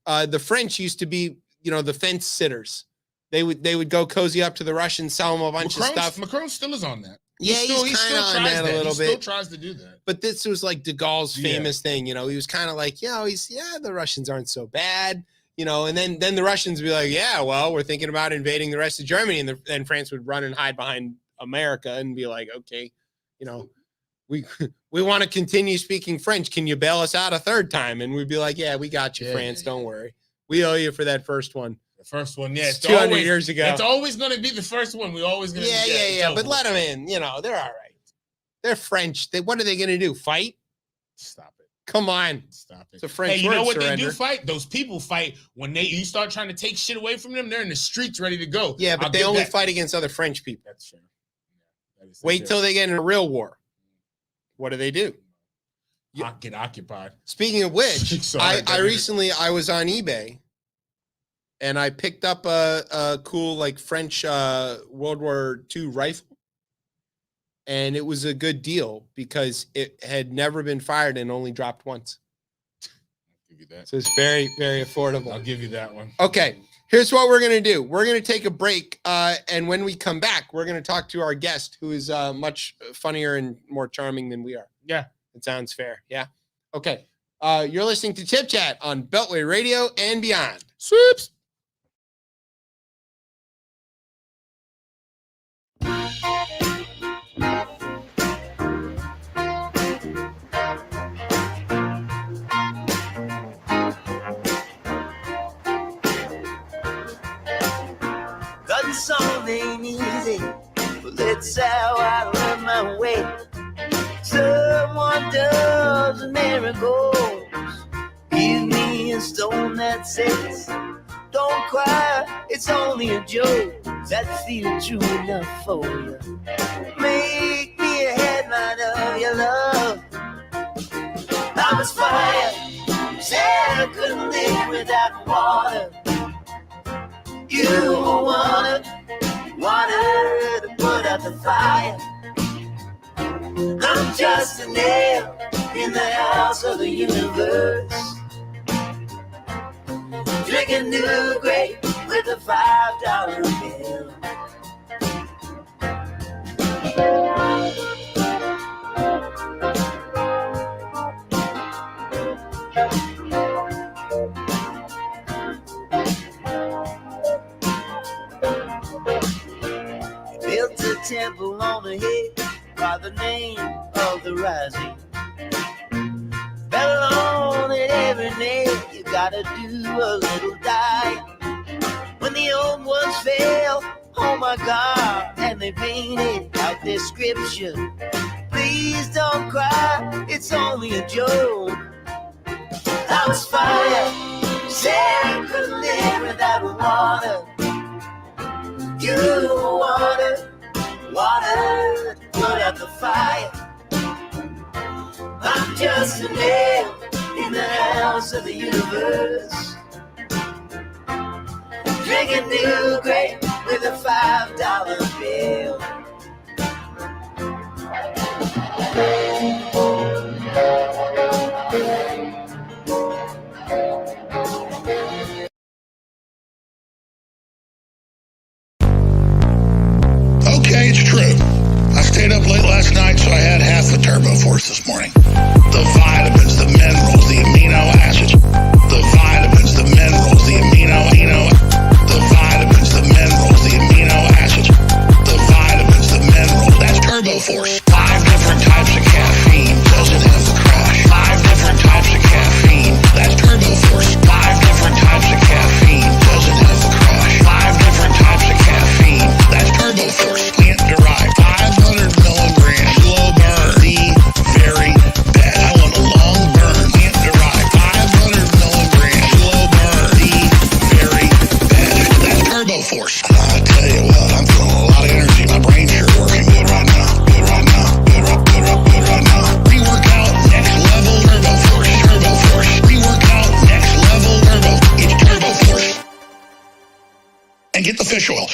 The French used to be, you know, the fence sitters. They would go cozy up to the Russians, sell them a bunch of stuff. Macron still is on that. Yeah, he's kind of on that a little bit. He still tries to do that. But this was like de Gaulle's famous thing. You know, he was kind of like, you know, the Russians aren't so bad. You know, and then the Russians would be like, yeah, well, we're thinking about invading the rest of Germany. And then France would run and hide behind America and be like, okay, you know, we want to continue speaking French. Can you bail us out a third time? And we'd be like, yeah, we got you, France. Don't worry. We owe you for that first one. The first one, it's 200 years ago. It's always going to be the first one. We always going to Yeah. But let them in. You know, they're all right. They're French. What are they going to do? Fight? Stop it. Come on. Stop it. It's a French Hey, you know what surrender. they do fight? Those people fight when you start trying to take shit away from them. They're in the streets ready to go. Yeah, but they only fight against other French people. That's true. Yeah, wait till they get in a real war. What do? Get occupied. Speaking of which, I recently was on eBay and I picked up a cool like French World War II rifle. And it was a good deal because it had never been fired and only dropped once. I'll give you that. So it's very, very affordable. I'll give you that one. Okay, here's what we're going to do. We're going to take a break. And when we come back, we're going to talk to our guest, who is much funnier and more charming than we are. Yeah. It sounds fair. Yeah. Okay. You're listening to Chip Chat on Beltway Radio and beyond. Sweeps. The song ain't easy, but that's how I learn my way. Someone does miracles. Give me a stone that says, don't cry, it's only a joke. That feels true enough for you. Make me a headline of your love. I was fire, said I couldn't live without water. You wanted to put out the fire. I'm just a nail in the house of the universe. Drinking New Grape with a $5 bill. Built a temple on the hill by the name of the rising. Fell on it every nail, you gotta do a little dying. When the old ones fail, oh my God, and they painted out their scripture. Please don't cry, it's only a joke. I was fire, said I couldn't live without water. You water, put out the fire. I'm just a nail in the house of the universe. Drinking New Grape with a $5 bill. Okay, it's true. I stayed up late last night, so I had half the Turbo Force this morning. The vitamins, the minerals, the amino acids. The vitamins, the minerals, the the vitamins, the minerals, the amino acids. The vitamins, the minerals. That's Turbo Force. 5 different types of caffeine. Doesn't have the crash. 5 different types of caffeine. That's Turbo Force. 5 different types of caffeine. Doesn't have the crash. 5 different types of caffeine. That's Turbo Force. Plant derived. 500 milligrams. Slow burn. The very best. I want a long burn. Plant derived. 500 milligrams. Slow burn. The very best. That's Turbo Force. I tell you what, I'm feeling a lot of energy. My brain's sure working good right now. Good right now. Good right now. Pre-workout, next level, Turbo Force. Turbo Force. Pre-workout, next level, Turbo. It's Turbo Force. And get the fish oil.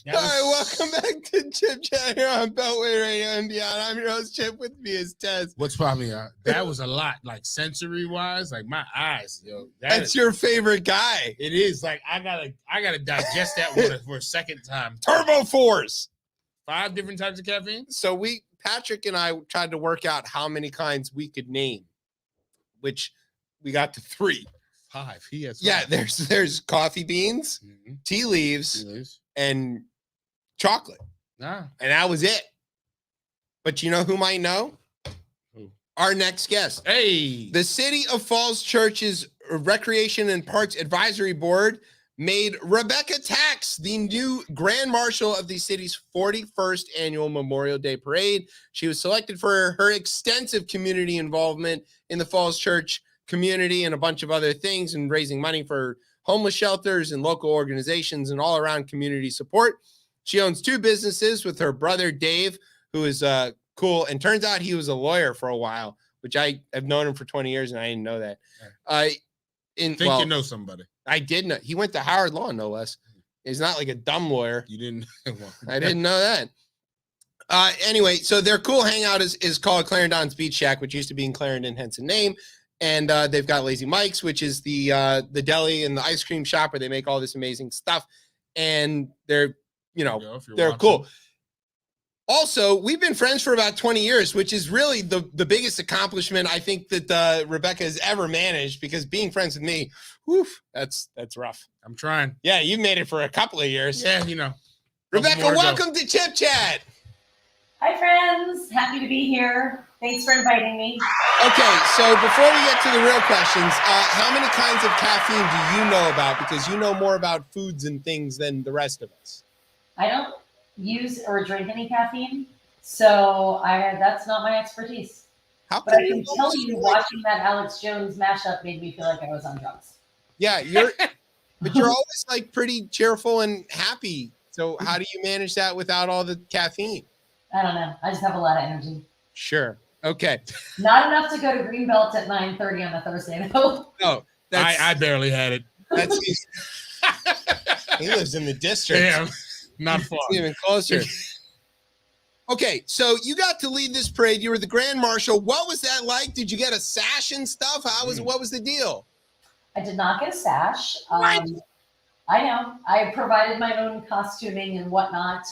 All right, welcome back to Chip Chat here on Beltway Radio and beyond. I'm your host, Chip. With me is Tez. What's probably that was a lot, like sensory wise, like my eyes, yo. That's your favorite guy. It is like I gotta digest that one for a second time. Turbo Force. 5 different types of caffeine. So Patrick and I tried to work out how many kinds we could name, which we got to 3. 5. He has 5. Yeah, there's coffee beans, tea leaves, and chocolate. Nah. And that was it. But you know who might know? Who? Our next guest. Hey. The City of Falls Church's Recreation and Parks Advisory Board made Rebecca Tax the new Grand Marshal of the city's 41st annual Memorial Day Parade. She was selected for her extensive community involvement in the Falls Church community and a bunch of other things, and raising money for homeless shelters and local organizations and all around community support. She owns 2 businesses with her brother, Dave, who is cool. And turns out he was a lawyer for a while, which I have known him for 20 years and I didn't know that. You know somebody. I did know. He went to Howard Law, no less. He's not like a dumb lawyer. You didn't. I didn't know that. Anyway, so their cool hangout is called Clarendon's Beach Shack, which used to be in Clarendon, hence the name. And they've got Lazy Mike's, which is the deli and the ice cream shop where they make all this amazing stuff. And they're, they're cool. Also, we've been friends for about 20 years, which is really the biggest accomplishment I think that Rebecca has ever managed, because being friends with me, that's rough. I'm trying. Yeah, you made it for a couple of years. Yeah, Rebecca, welcome to Chip Chat. Hi, friends. Happy to be here. Thanks for inviting me. Okay, so before we get to the real questions, how many kinds of caffeine do you know about? Because you know more about foods and things than the rest of us. I don't use or drink any caffeine, so that's not my expertise. But I can tell you, watching that Alex Jones mashup made me feel like I was on drugs. Yeah, but you're always like pretty cheerful and happy. So how do you manage that without all the caffeine? I don't know. I just have a lot of energy. Sure. Okay. Not enough to go to Greenbelt at 9:30 on a Thursday, though. No, I barely had it. He lives in the district. Damn, not far. It's even closer. Okay, so you got to lead this parade. You were the Grand Marshal. What was that like? Did you get a sash and stuff? What was the deal? I did not get a sash. I know. I provided my own costuming and whatnot.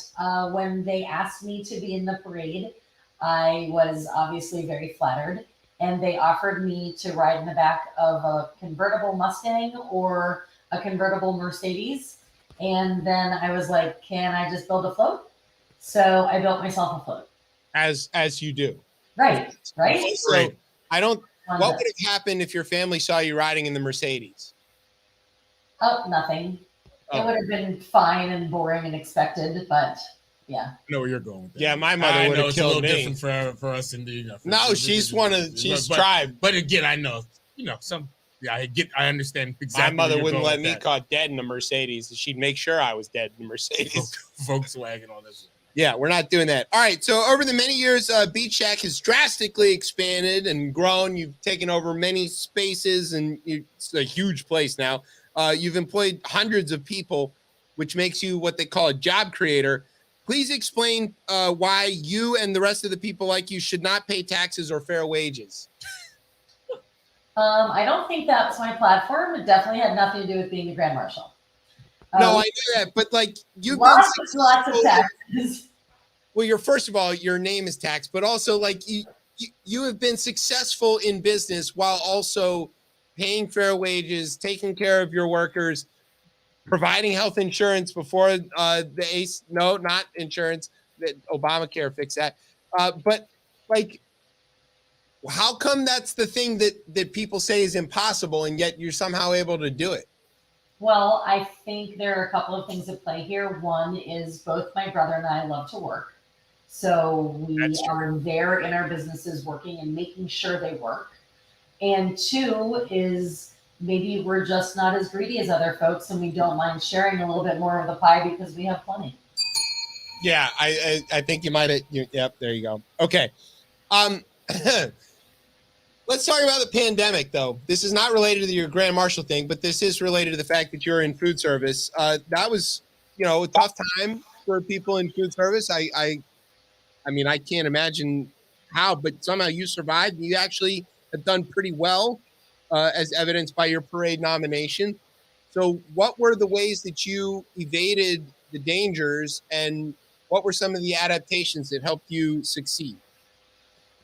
When they asked me to be in the parade, I was obviously very flattered. And they offered me to ride in the back of a convertible Mustang or a convertible Mercedes. And then I was like, can I just build a float? So I built myself a float. As you do. Right. So what would have happened if your family saw you riding in the Mercedes? Oh, nothing. It would have been fine and boring and expected, but yeah. I know where you're going with that. Yeah, my mother would have killed me. It's a little different for us indeed. No, she's tribe. But again, I know, I understand exactly. My mother wouldn't let me caught dead in a Mercedes. She'd make sure I was dead in a Mercedes. Volkswagen, all this. Yeah, we're not doing that. All right. So over the many years, Beach Shack has drastically expanded and grown. You've taken over many spaces, and it's a huge place now. You've employed hundreds of people, which makes you what they call a job creator. Please explain why you and the rest of the people like you should not pay taxes or fair wages. I don't think that's my platform. It definitely had nothing to do with being the Grand Marshal. No, I know that, but like you've lots of taxes. Well, first of all, your name is taxed, but also like you have been successful in business while also paying fair wages, taking care of your workers, providing health insurance before the ACE. No, not insurance. That Obamacare fixed that. But like, how come that's the thing that people say is impossible, and yet you're somehow able to do it? Well, I think there are a couple of things at play here. One is both my brother and I love to work. So we are there in our businesses working and making sure they work. And two is maybe we're just not as greedy as other folks, and we don't mind sharing a little bit more of the pie because we have plenty. Yeah, I think you might have. Yep, there you go. Okay. Let's talk about the pandemic, though. This is not related to your Grand Marshal thing, but this is related to the fact that you're in food service. That was, a tough time for people in food service. I mean, I can't imagine how, but somehow you survived. You actually have done pretty well, as evidenced by your parade nomination. So what were the ways that you evaded the dangers, and what were some of the adaptations that helped you succeed?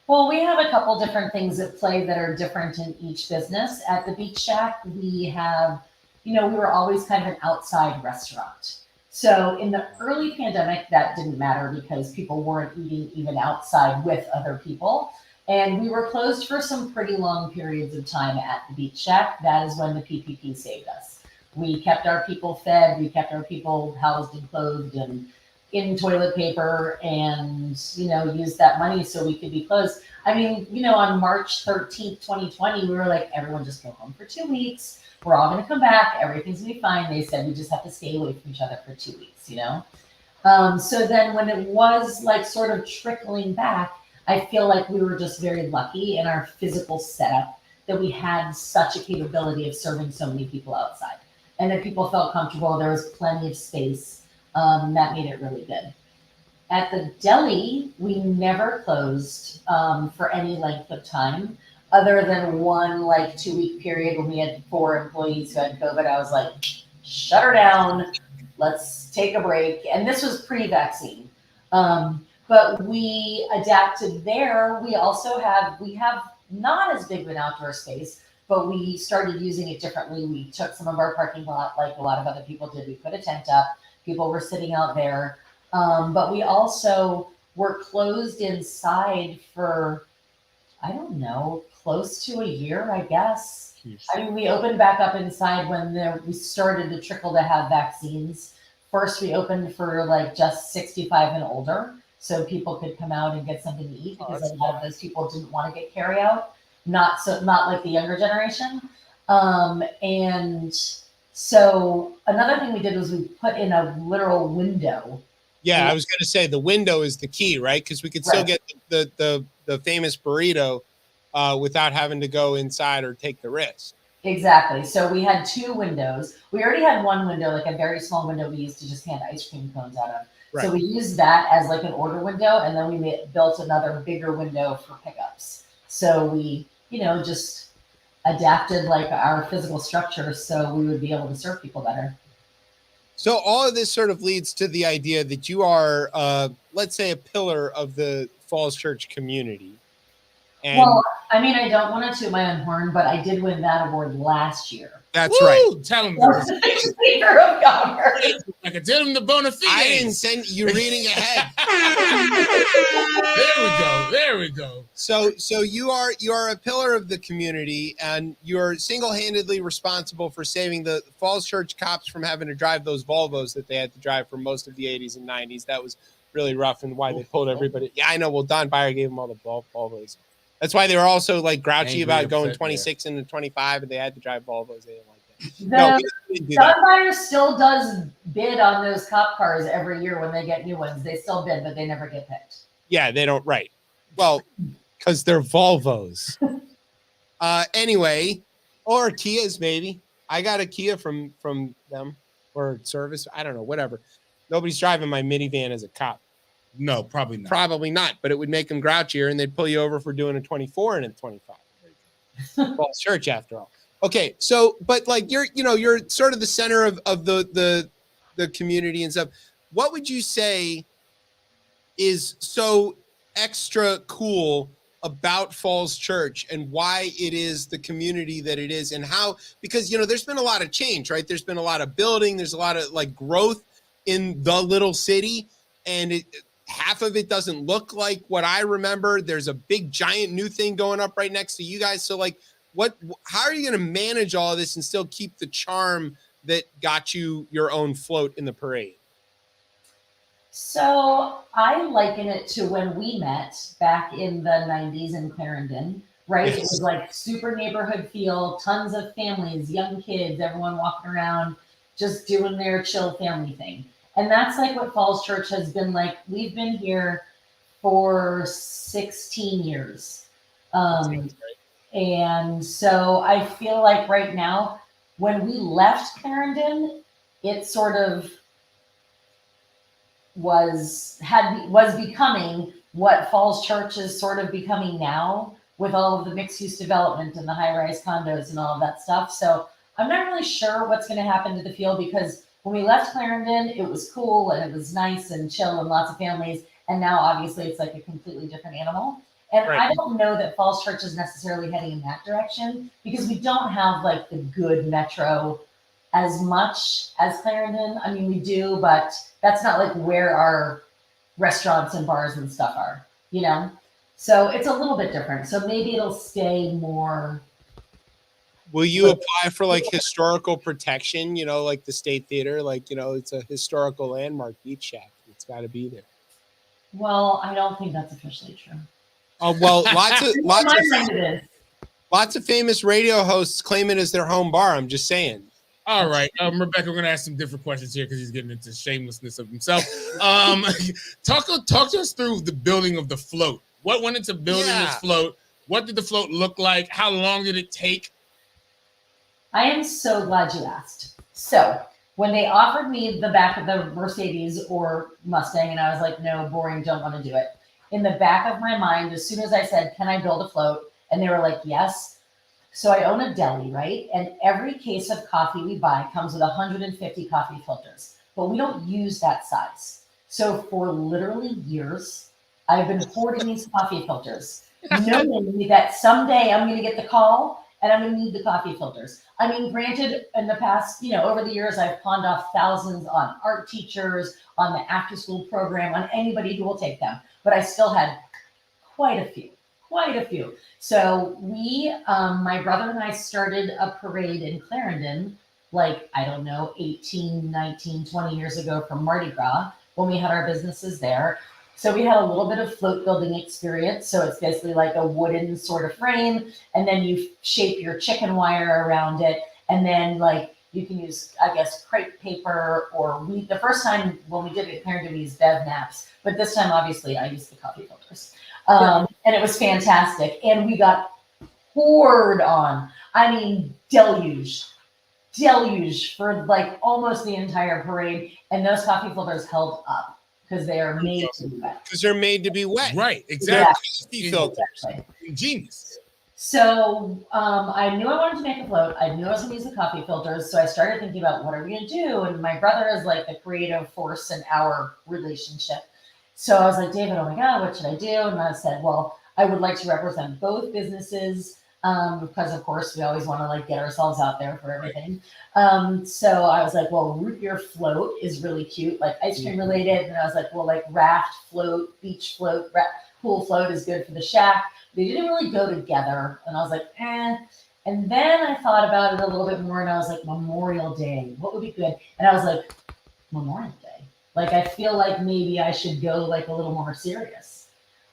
Well, we have a couple different things at play that are different in each business. At the Beach Shack, we have, we were always kind of an outside restaurant. So in the early pandemic, that didn't matter because people weren't eating even outside with other people. And we were closed for some pretty long periods of time at the Beach Shack. That is when the PPP saved us. We kept our people fed, we kept our people housed and clothed and in toilet paper, and use that money so we could be closed. I mean, on March 13th, 2020, we were like, everyone just go home for 2 weeks. We're all going to come back. Everything's going to be fine. They said we just have to stay away from each other for 2 weeks, So then when it was like sort of trickling back, I feel like we were just very lucky in our physical setup that we had such a capability of serving so many people outside, and that people felt comfortable. There was plenty of space. That made it really good. At the deli, we never closed for any length of time, other than one like 2 week period when we had 4 employees who had COVID. I was like, shut her down. Let's take a break. And this was pre-vaccine. But we adapted there. We have not as big of an outdoor space, but we started using it differently. We took some of our parking lot, like a lot of other people did. We put a tent up. People were sitting out there. But we also were closed inside for, I don't know, close to a year, I guess. I mean, we opened back up inside when we started to trickle to have vaccines. First, we opened for like just 65 and older, so people could come out and get something to eat, because a lot of those people didn't want to get carry out, not like the younger generation. And so another thing we did was we put in a literal window. Yeah, I was going to say the window is the key, right? Because we could still get the famous burrito without having to go inside or take the risk. Exactly. So we had 2 windows. We already had one window, like a very small window we used to just hand ice cream cones out of. Right. So we used that as like an order window, and then we built another bigger window for pickups. So we, just adapted like our physical structure so we would be able to serve people better. So all of this sort of leads to the idea that you are, let's say, a pillar of the Falls Church community. And well, I mean, I don't want to toot my own horn, but I did win that award last year. That's right. Tell him. Speaker of Congress. I can tell him the bona fide. I didn't send you reading ahead. There we go. So you are a pillar of the community, and you're single-handedly responsible for saving the Falls Church cops from having to drive those Volvos that they had to drive for most of the 80s and 90s. That was really rough, and why they pulled everybody. Yeah, I know. Well, Don Byer gave them all the Volvos. That's why they were also like grouchy about going 26 into 25, and they had to drive Volvos. They didn't like that. We didn't do that. Don Byer still does bid on those cop cars every year when they get new ones. They still bid, but they never get picked. Yeah, they don't. Right. Well, because they're Volvos. Anyway, or Kias maybe. I got a Kia from them, or service. I don't know. Whatever. Nobody's driving my minivan as a cop. No, probably not. Probably not, but it would make them grouchier, and they'd pull you over for doing a 24 and a 25. Falls Church, after all. Okay, so but like you're sort of the center of the community and stuff. What would you say is so extra cool about Falls Church, and why it is the community that it is, and how? Because there's been a lot of change, right? There's been a lot of building. There's a lot of like growth in the little city, and half of it doesn't look like what I remember. There's a big giant new thing going up right next to you guys. So like how are you going to manage all of this and still keep the charm that got you your own float in the parade? So I liken it to when we met back in the 90s in Clarendon, right? Yes. It was like super neighborhood feel, tons of families, young kids, everyone walking around, just doing their chill family thing. And that's like what Falls Church has been like. We've been here for 16 years. And so I feel like right now, when we left Clarendon, it sort of was becoming what Falls Church is sort of becoming now, with all of the mixed use development and the high rise condos and all of that stuff. So I'm not really sure what's going to happen to the field, because when we left Clarendon, it was cool and it was nice and chill and lots of families. And now obviously it's like a completely different animal. And right. I don't know that Falls Church is necessarily heading in that direction, because we don't have like the good metro as much as Clarendon. I mean, we do, but that's not like where our restaurants and bars and stuff are, So it's a little bit different. So maybe it'll stay more. Will you apply for like historical protection, like the State Theater, like, it's a historical landmark beach shack. It's got to be there. Well, I don't think that's officially true. Oh, well, lots of famous radio hosts claim it as their home bar. I'm just saying. All right, Rebecca, we're going to ask some different questions here because he's getting into shamelessness of himself. Talk to us through the building of the float. What went into building this float? What did the float look like? How long did it take? I am so glad you asked. So when they offered me the back of the Mercedes or Mustang, and I was like, no, boring, don't want to do it. In the back of my mind, as soon as I said, can I build a float? And they were like, yes. So I own a deli, right? And every case of coffee we buy comes with 150 coffee filters, but we don't use that size. So for literally years, I've been hoarding these coffee filters, knowing that someday I'm going to get the call and I'm going to need the coffee filters. I mean, granted, in the past, over the years, I've pawned off thousands on art teachers, on the after school program, on anybody who will take them, but I still had quite a few. So we, my brother and I started a parade in Clarendon, 18, 19, 20 years ago from Mardi Gras when we had our businesses there. So we had a little bit of float building experience. So it's basically like a wooden sort of frame, and then you shape your chicken wire around it. And then you can use, I guess, crepe paper, or the first time when we did it, Clarendon, we used bev naps. But this time, obviously, I used the coffee filters. And it was fantastic. And we got poured on. I mean, deluge for almost the entire parade. And those coffee filters held up because they are made to be wet. Because they're made to be wet. Right, exactly. Coffee filters. Exactly. Genius. So I knew I wanted to make a float. I knew I was going to use the coffee filters. So I started thinking about what are we going to do? And my brother is like the creative force in our relationship. So I was like, David, oh my God, what should I do? And I said, well, I would like to represent both businesses because, of course, we always want to get ourselves out there for everything. So I was like, well, root beer float is really cute, ice cream related. And I was like, well, raft float, beach float, pool float is good for the shack. They didn't really go together. And I was like, eh. And then I thought about it a little bit more, and I was like, Memorial Day, what would be good? And I was like, Memorial Day. I feel like maybe I should go a little more serious.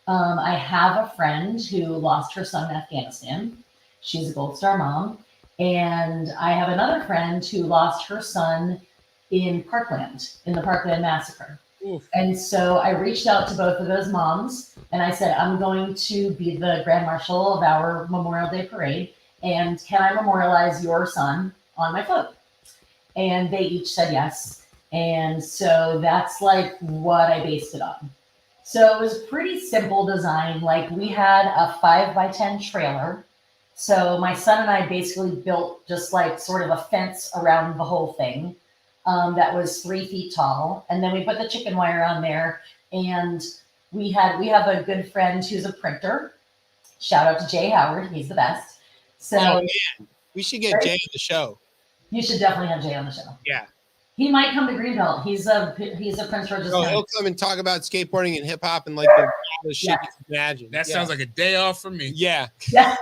I have a friend who lost her son in Afghanistan. She's a Gold Star mom. And I have another friend who lost her son in Parkland, in the Parkland massacre. Oof. And so I reached out to both of those moms, and I said, I'm going to be the Grand Marshal of our Memorial Day parade. And can I memorialize your son on my float? And they each said yes. And so that's what I based it on. So it was pretty simple design. We had a 5x10 trailer. So my son and I basically built just sort of a fence around the whole thing that was 3 feet tall. And then we put the chicken wire on there. And we have a good friend who's a printer. Shout out to Jay Howard. He's the best. So man, we should get Jay on the show. You should definitely have Jay on the show. Yeah. He might come to Greenbelt. He's a Prince George's. Oh, he'll come and talk about skateboarding and hip hop and the shit you can imagine. That sounds like a day off for me. Yeah. Yeah.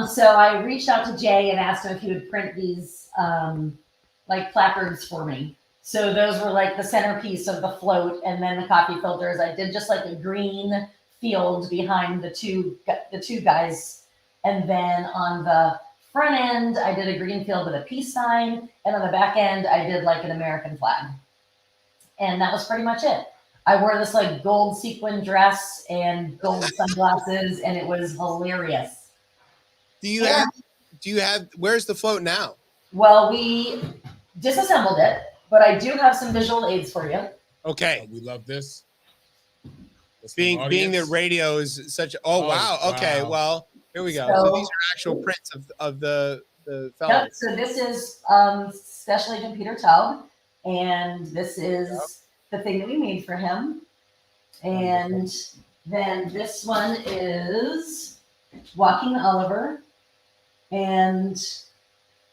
So I reached out to Jay and asked him if he would print these placards for me. So those were the centerpiece of the float, and then the coffee filters. I did just a green field behind the two guys, and then on the front end, I did a green field with a peace sign, and on the back end, I did an American flag. And that was pretty much it. I wore this gold sequin dress and gold sunglasses, and it was hilarious. Do you have, where's the float now? Well, we disassembled it, but I do have some visual aids for you. Okay. We love this. Being that radio is such wow. Okay, well, here we go. So these are actual prints of the fellows. Yep, so this is Special Agent Peter Taub, and this is the thing that we made for him. And then this one is Joaquin Oliver. And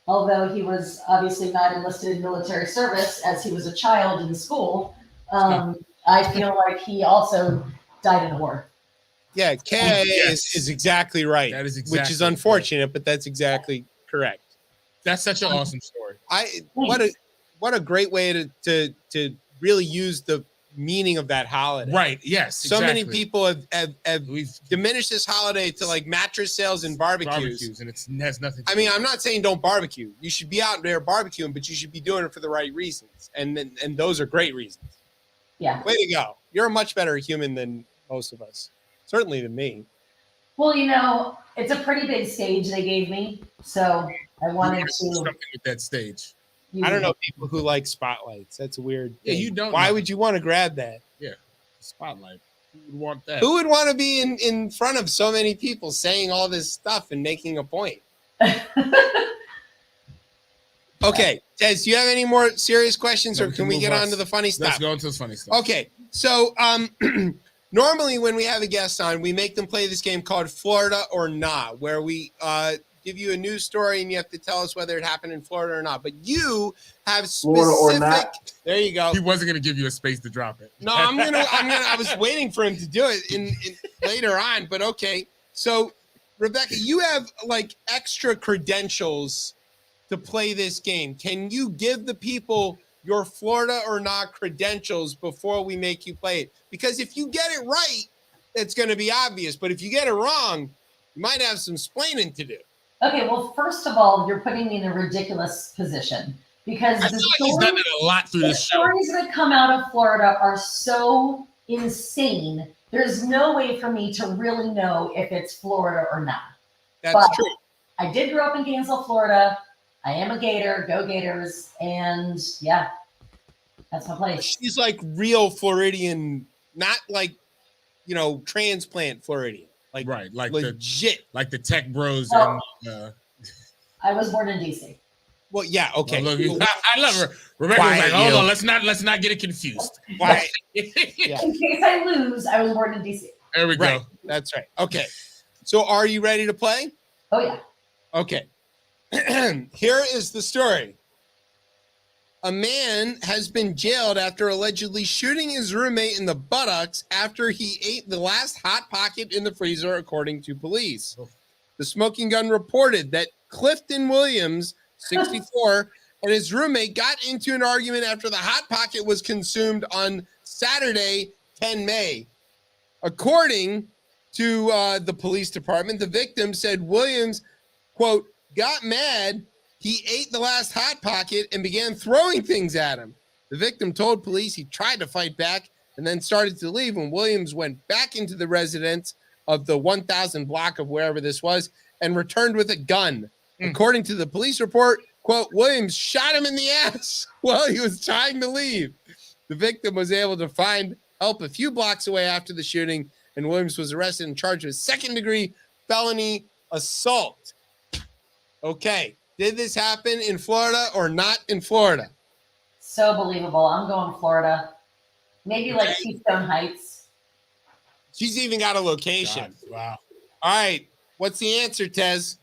although he was obviously not enlisted in military service as he was a child in school, I feel like he also died in a war. Yeah, K is exactly right. That is exactly which is unfortunate, but that's exactly correct. That's such an awesome story. What a great way to really use the meaning of that holiday. Right. Yes. So many people have diminished this holiday to mattress sales and barbecues. And it has nothing to I mean, I'm not saying don't barbecue. You should be out there barbecuing, but you should be doing it for the right reasons. And those are great reasons. Yeah. Way to go. You're a much better human than most of us. Certainly than me. Well, it's a pretty big stage they gave me, so I wanted to something with that stage. use I don't know it. people who like spotlights. That's a weird Yeah, thing. you don't Why know. would you want to grab that? Yeah, spotlight. Who would want that? Who would want to be in front of so many people saying all this stuff and making a point? Okay, Tez, do you have any more serious questions, No, or we can can we move get on. on to the funny Let's stuff? go into the funny stuff. Okay, so normally when we have a guest on, we make them play this game called Florida or Not, where we give you a news story and you have to tell us whether it happened in Florida or not. But you have Florida or specific. not. There you go. He wasn't gonna give you a space to drop it. No, I was waiting for him to do it in later on, but okay. So, Rebecca, you have like extra credentials to play this game. Can you give the people your Florida or Not credentials before we make you play it? Because if you get it right, it's going to be obvious. But if you get it wrong, you might have some splaining to do. Okay, well, first of all, you're putting me in a ridiculous position because I feel like he's done it a lot through the this show. stories that come out of Florida are so insane. There's no way for me to really know if it's Florida or not. That's But true. I did grow up in Gainesville, Florida. I am a Gator, go Gators, and yeah, that's my place. She's like real Floridian, not like, transplant Floridian. Like Right, like legit. the tech bros Oh. and I was born in DC. Well, yeah, okay. Well, look, I love her. Rebecca was like, Quiet, hold you. on, let's not get it confused. Why? In case I lose, I was born in DC. There we Right. go. That's right. Okay. So are you ready to play? Oh yeah. Okay. Here is the story. A man has been jailed after allegedly shooting his roommate in the buttocks after he ate the last Hot Pocket in the freezer, according to police. The smoking gun reported that Clifton Williams, 64, and his roommate got into an argument after the Hot Pocket was consumed on Saturday, 10 May. According to the police department, the victim said Williams, quote, got mad. He ate the last Hot Pocket and began throwing things at him. The victim told police he tried to fight back and then started to leave when Williams went back into the residence of the 1000 block of wherever this was and returned with a gun. According to the police report, quote, Williams shot him in the ass while he was trying to leave. The victim was able to find help a few blocks away after the shooting, and Williams was arrested and charged with second-degree felony assault. Okay. Did this happen in Florida or not in Florida? So believable. I'm going Florida. Maybe like Keystone Heights. She's even got a location. God, wow. All right. What's the answer, Tez?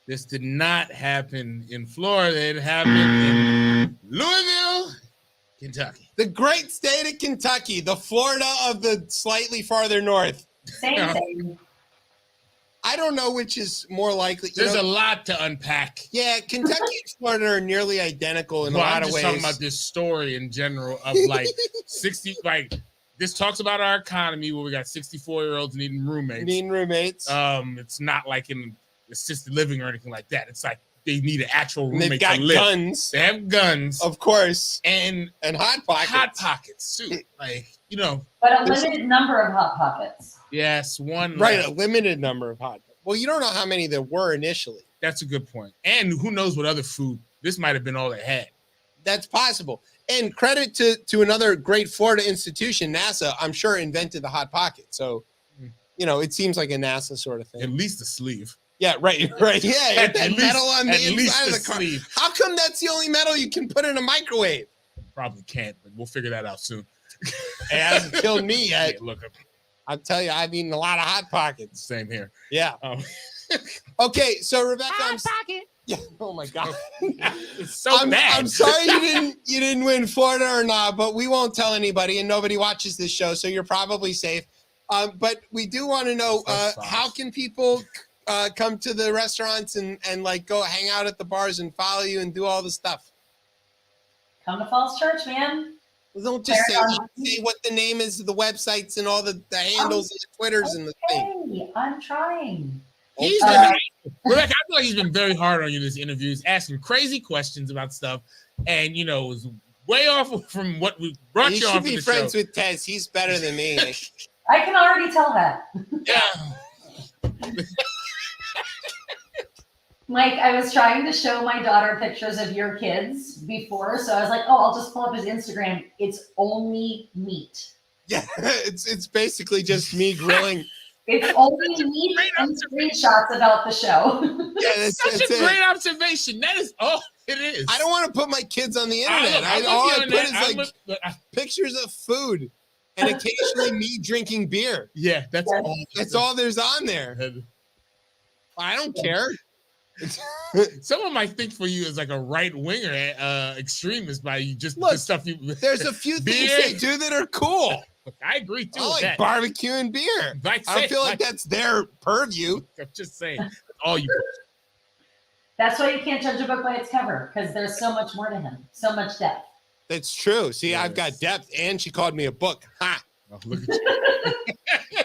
This did not happen in Florida. It happened in Louisville, Kentucky. The great state of Kentucky, the Florida of the slightly farther north. Same thing. I don't know which is more likely. There's a lot to unpack. Yeah, Kentucky and Florida are nearly identical in a Well, lot I'm of just ways. talking about this story in general of like 60, like this talks about our economy where we got 64-year-olds needing roommates. Needing roommates. It's not like in assisted living or anything like that. It's like they need an actual And roommate they've got to live. guns, They have guns, of course, and Hot Pockets. Hot Pockets too. Like, But a limited number of Hot Pockets. yes, one. Right, left. a limited number of Hot Pockets. Well, you don't know how many there were initially. That's a good point. And who knows what other food? This might have been all they had. That's possible. And credit to another great Florida institution, NASA, I'm sure invented the Hot Pocket. So, it seems like a NASA sort of thing. At least a sleeve. Yeah, right. Yeah, At that least- metal on the at least inside of the the car. sleeve. How come that's the only metal you can put in a microwave? Probably can't, but we'll figure that out soon. It hasn't killed me yet. Yeah, look, I'll tell you, I've eaten a lot of Hot Pockets. same here. Yeah. Okay, so Rebecca, Pocket. Yeah. Oh my God. It's so bad. I'm sorry you didn't win Florida or not, but we won't tell anybody, and nobody watches this show, so you're probably safe. But we do want to know how can people come to the restaurants and like go hang out at the bars and follow you and do all the stuff. Come to Falls Church, man. Well, don't just say what the name is of the websites and all the handles and the Twitters and the thing. Hey, I'm trying. He's been, Rebecca, I feel like he's been very hard on you in this interview. He's asking crazy questions about stuff, and was way off from what we brought You you should on for be the friends show. with Tez. He's better than me. I can already tell that. Yeah. Mike, I was trying to show my daughter pictures of your kids before, so I was like, oh, I'll just pull up his Instagram. It's only meat. Yeah, it's basically just me grilling. It's only meat and screenshots about the show. Yeah, that's Such a it. great observation. That is all it is. I don't want to put my kids on the internet. I'm with All you I on put that. is pictures of food and occasionally me drinking beer. Yeah, that's Yes. all. That's all there's on there. I don't care. Someone might think for you as like a right winger extremist by you just Look, the stuff you. There's a few things Beer. they do that are cool. I agree too. I with like that. barbecue and beer. Like I don't feel like that's their purview. I'm just saying. That's all you. That's why you can't judge a book by its cover, because there's so much more to him, so much depth. That's true. See, Yes. I've got depth, and she called me a book. Ha! Oh, look at you.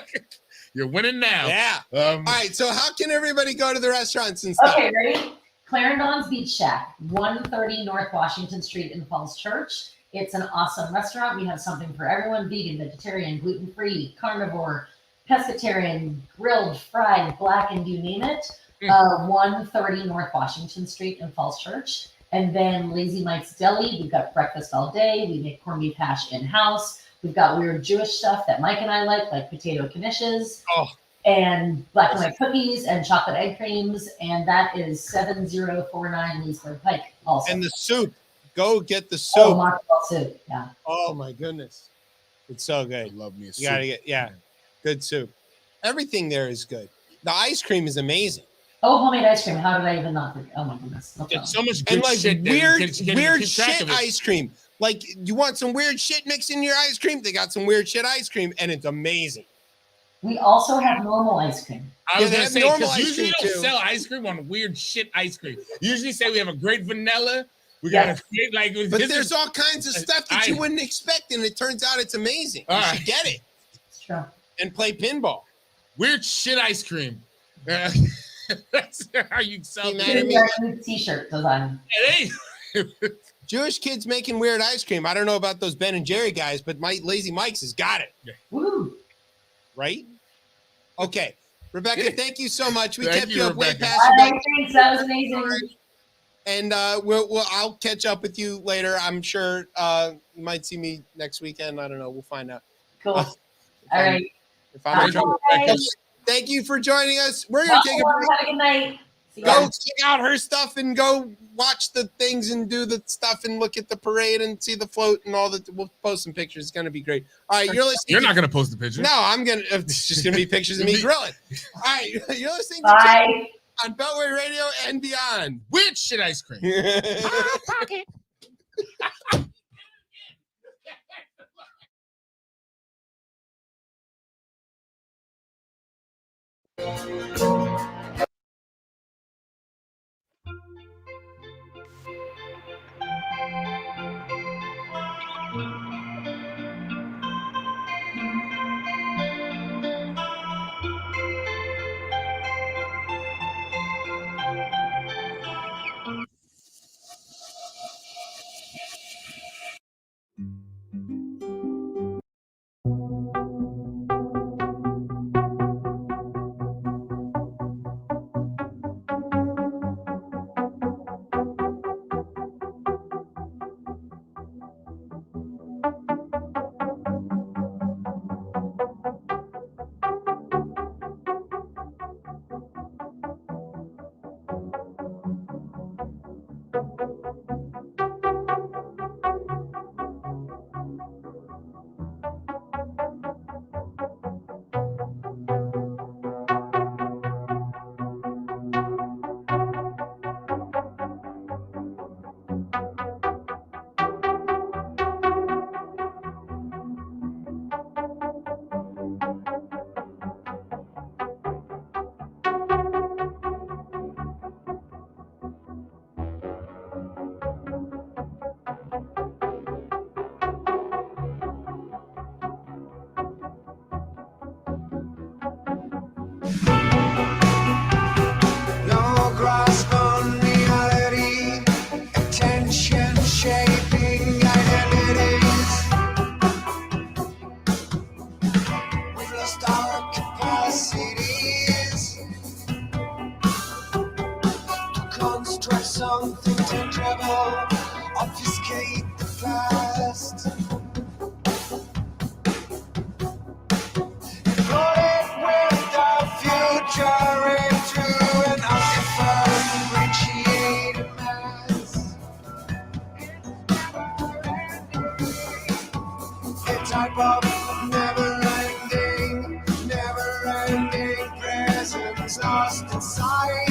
You're winning now. Yeah. All right. So, how can everybody go to the restaurants and stuff? Okay, ready? Clarendon's Beach Shack, 130 North Washington Street in Falls Church. It's an awesome restaurant. We have something for everyone: vegan, vegetarian, gluten-free, carnivore, pescatarian, grilled, fried, blackened, you name it. 130 North Washington Street in Falls Church. And then Lazy Mike's Deli. We've got breakfast all day. We make corned beef hash in-house. We've got weird Jewish stuff that Mike and I like potato knishes. Oh. And black and white cookies and chocolate egg creams. And that is 7049 Leesburg Pike also. And the soup. Go get the soup. Oh, mozzarella soup. Yeah. Oh my goodness. It's so good. Love me a You gotta soup. get good soup. Everything there is good. The ice cream is amazing. Oh, homemade ice cream. How did I even not forget? Oh my goodness. No There's problem. so much good And like shit. that you weird can't even weird keep track shit of it. ice cream. Like you want some weird shit mixed in your ice cream? They got some weird shit ice cream and it's amazing. We also have normal ice cream. I was Yeah, they gonna have say, normal because ice usually cream, don't too. sell ice cream on weird shit ice cream. Usually say we have a great vanilla. We Yes. got a great like. But this there's is- all kinds of stuff that you I- wouldn't expect, and it turns out it's amazing. All You right. should get it It's true. and play pinball. weird shit ice cream. That's how you sell Be it. mad at me. Our new t-shirt design. Hey, Jewish kids making weird ice cream. I don't know about those Ben and Jerry guys, but Lazy Mike's has got it, Woo! right? Okay. Rebecca, thank you so much. We Thank kept you, you up way Rebecca. past All your right, thanks. That was amazing. And I'll catch up with you later. I'm sure you might see me next weekend. I don't know. We'll find out. Cool. If All I'm- right. If I'm in trouble. Bye. Thank you for joining us. We're gonna take a break. Have a good night. See Go ya. check out her stuff and go watch the things and do the stuff and look at the parade and see the float and all that. We'll post some pictures. It's gonna be great. All right, you're listening. you're not gonna post the picture. No, I'm gonna. It's just gonna be pictures of me grilling. All right, you're listening to Bye. on Beltway Radio and beyond. Weird shit ice cream. construct something tangible, obfuscate the past. Put it with the future into an undifferentiated mass. A type of never-ending presence lost inside.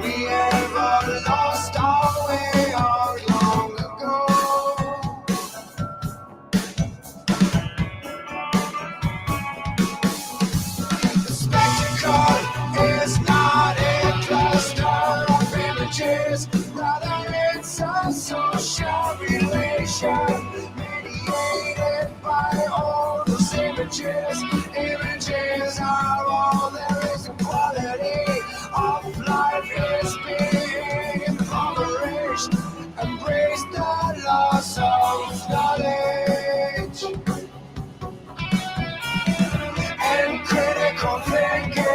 We ever lost our way out long ago. The spectacle is not a cluster of images, rather it's a social relation mediated by all those images. Images are all there is. The quality of life is being impoverished. Embrace the loss of knowledge and critical thinking.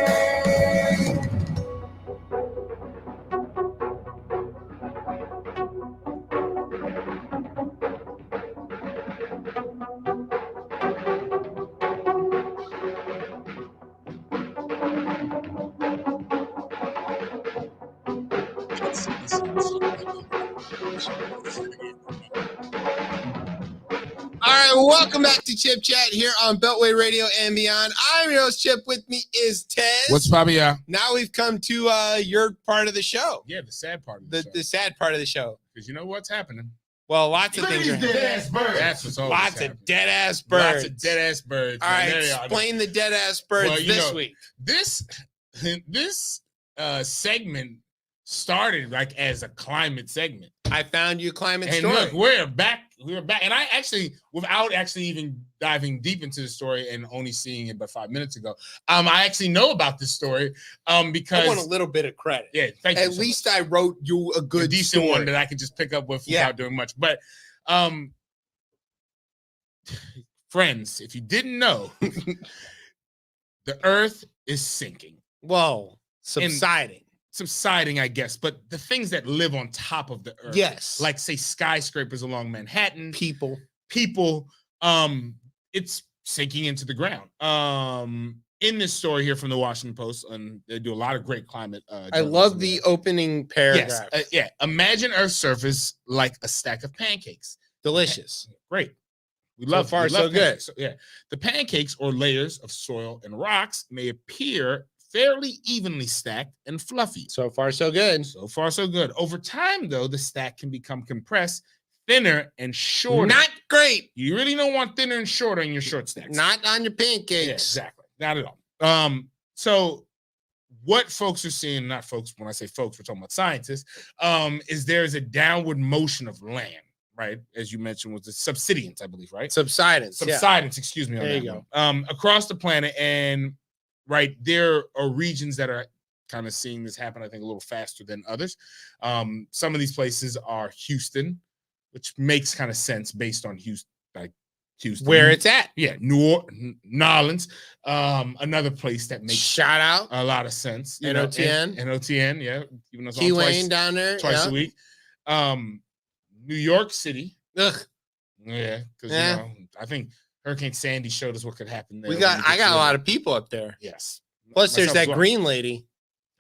All right, welcome back to Chip Chat here on Beltway Radio and Beyond. I'm your host, Chip. With me is Tez. What's poppin', yeah? Now we've come to your part of the show. Yeah, the sad part of the show. The sad part of the show. Because you know what's happening. Well, lots of things are happening. Dead-ass birds. That's what's always Lots happening. of dead-ass birds. Lots of dead-ass birds. All right, There they are. explain the dead-ass birds Well, you this know, week. This segment started like as a climate segment. I found you a climate And story. look, we're back. We're back. And I actually, without actually even diving deep into the story and only seeing it but 5 minutes ago, I actually know about this story because I want a little bit of credit. yeah, thank you. At so least much. I wrote you a good decent story. one that I could just pick up with Yeah. without doing much. But friends, if you didn't know, the earth is sinking. Whoa, subsiding, I guess, but the things that live on top of the earth, yes, like say skyscrapers along Manhattan, people, it's sinking into the ground. In this story here from the Washington Post, and they do a lot of great climate. I love the opening paragraph. Yes, yeah. Imagine Earth's surface like a stack of pancakes. Delicious. Great. We So love far, we love so good. pancakes. So, yeah. The pancakes or layers of soil and rocks may appear fairly evenly stacked and fluffy. So far, so good. So far, so good. Over time, though, the stack can become compressed, thinner, and shorter. Not great. You really don't want thinner and shorter in your short stacks. Not on your pancakes. Yeah, exactly. Not at all. So what folks are seeing, not folks, when I say folks, we're talking about scientists, is there's a downward motion of land, right? As you mentioned, was the subsidence, I believe, right? Subsidence. Subsidence, excuse me. On There that you go. one. Across the planet, and right, there are regions that are kind of seeing this happen, I think, a little faster than others. Some of these places are Houston, which makes kind of sense based on Houston, Where it's at. Yeah, New Orleans, another place that makes Shout out. a lot of sense. You NOTN. know, NOTN, yeah, even though it's Key on Wayne down there. twice yeah. a week. New York City, Ugh. yeah, because Yeah. you know, I think Hurricane Sandy showed us what could happen there. I got a lot of people up there. yes. Plus, there's Myself that as well. green lady.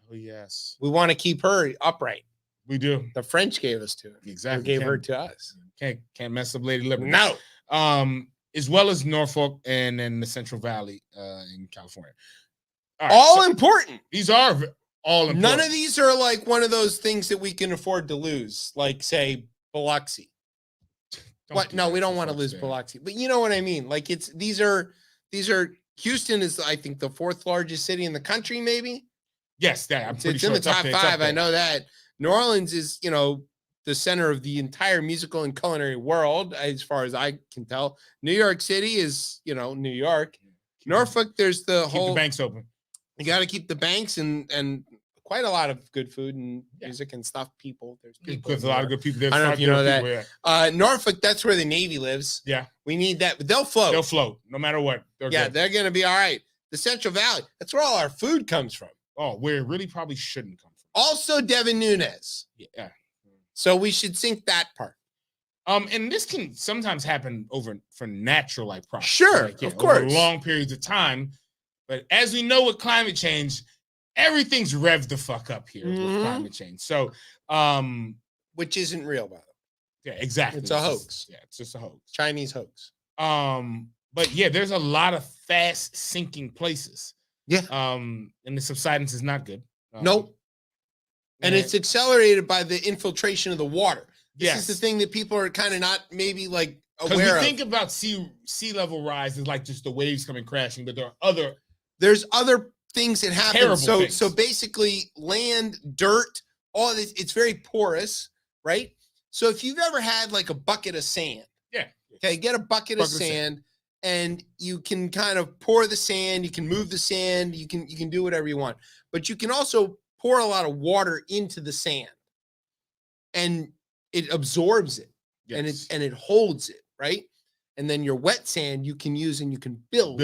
Oh yes, We want to keep her upright. we do The French gave us to her. exactly. Or gave her to us. Can't mess up Lady Liberty. No. As well as Norfolk and then the Central Valley in California. All right, All so important. these are all important. None of these are like one of those things that we can afford to lose, like say Biloxi. Don't What? do No, that we don't for want to fuck's lose sake. Biloxi, but you know what I mean. Like these are Houston is I think the 4th largest city in the country. Maybe Yes, that I'm it's pretty in sure the it's up top there, it's up 5. I there. know that. New Orleans is the center of the entire musical and culinary world, as far as I can tell. New York City is New York. Norfolk, there's the Keep whole. the banks open. You got to keep the banks and quite a lot of good food and Yeah. music and stuff. There's people. There's a lot of good people. There's I don't know if you good know that. people, yeah. Norfolk, that's where the Navy lives. Yeah. We need that. But they'll float. They'll float no matter what. Yeah, good. they're gonna be all right. The Central Valley. That's where all our food comes from. Oh, where it really probably shouldn't come from. Also, Devin Nunes. Yeah. So we should sync that part. And this can sometimes happen for natural like processes. Sure, like, of over course. long periods of time. But as we know with climate change, everything's revved the fuck up here Mhm. with climate change. So, Which isn't real, by the way. yeah, exactly. It's a hoax. It's just a hoax. Chinese hoax. But yeah, there's a lot of fast sinking places. Yeah. And the subsidence is not good. Nope. And it's accelerated by the infiltration of the water. This is the thing that people are kind of not maybe like because we aware of. think about sea level rise as like just the waves coming crashing, but There's other things that happen. Terrible So things. so basically land, dirt, all of this, it's very porous, right? So if you've ever had like a bucket of sand, okay, get a bucket of sand and you can kind of pour the sand, you can move the sand, you can do whatever you want. But you can also pour a lot of water into the sand and it absorbs it and it holds it, right? And then your wet sand you can use and you can build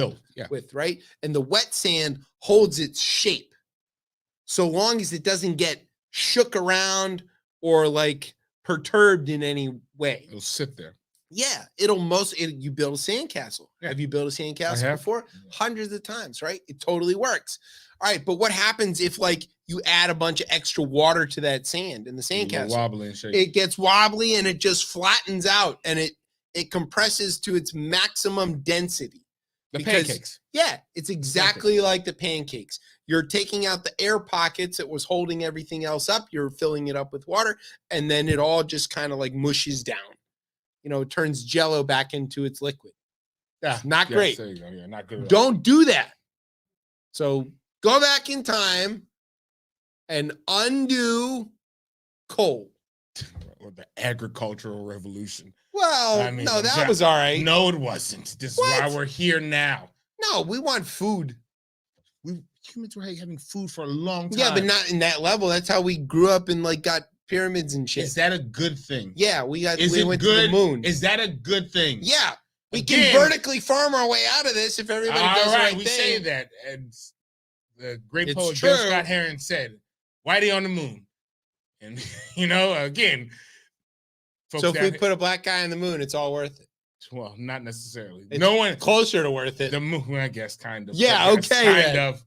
with, right? And the wet sand holds its shape so long as it doesn't get shook around or like perturbed in any way. It'll sit there. Yeah, you build a sandcastle. Have you built a sandcastle before? Hundreds of times, right? It totally works. All right, but what happens if like you add a bunch of extra water to that sand in the sandcastle? Wobbly and shaky. It gets wobbly and it just flattens out and it compresses to its maximum density. Pancakes. Yeah, it's exactly like the pancakes. You're taking out the air pockets that was holding everything else up. You're filling it up with water, and then it all just kind of like mushes down. You know, it turns Jello back into its liquid. Yeah, not great. There you go. Yeah, not good. Don't do that. So go back in time and undo coal. Or the agricultural revolution. Well, I mean, no, that was all right. No, it wasn't. This is why we're here now. No, we want food. Humans were having food for a long time. Yeah, but not in that level. That's how we grew up and like got pyramids and shit. Is that a good thing? Yeah, we went good? to the moon. Is that a good thing? Yeah, we can vertically farm our way out of this if everybody does the right we thing. say that, and the great It's poet true. Bill Scott Heron said, "Whitey on the moon," and you know, again. So if we put a black guy on the moon, it's all worth it. Well, not necessarily. It's no one closer to worth it. The moon, I guess, kind of. Yeah, Yes, okay. Kind then. of.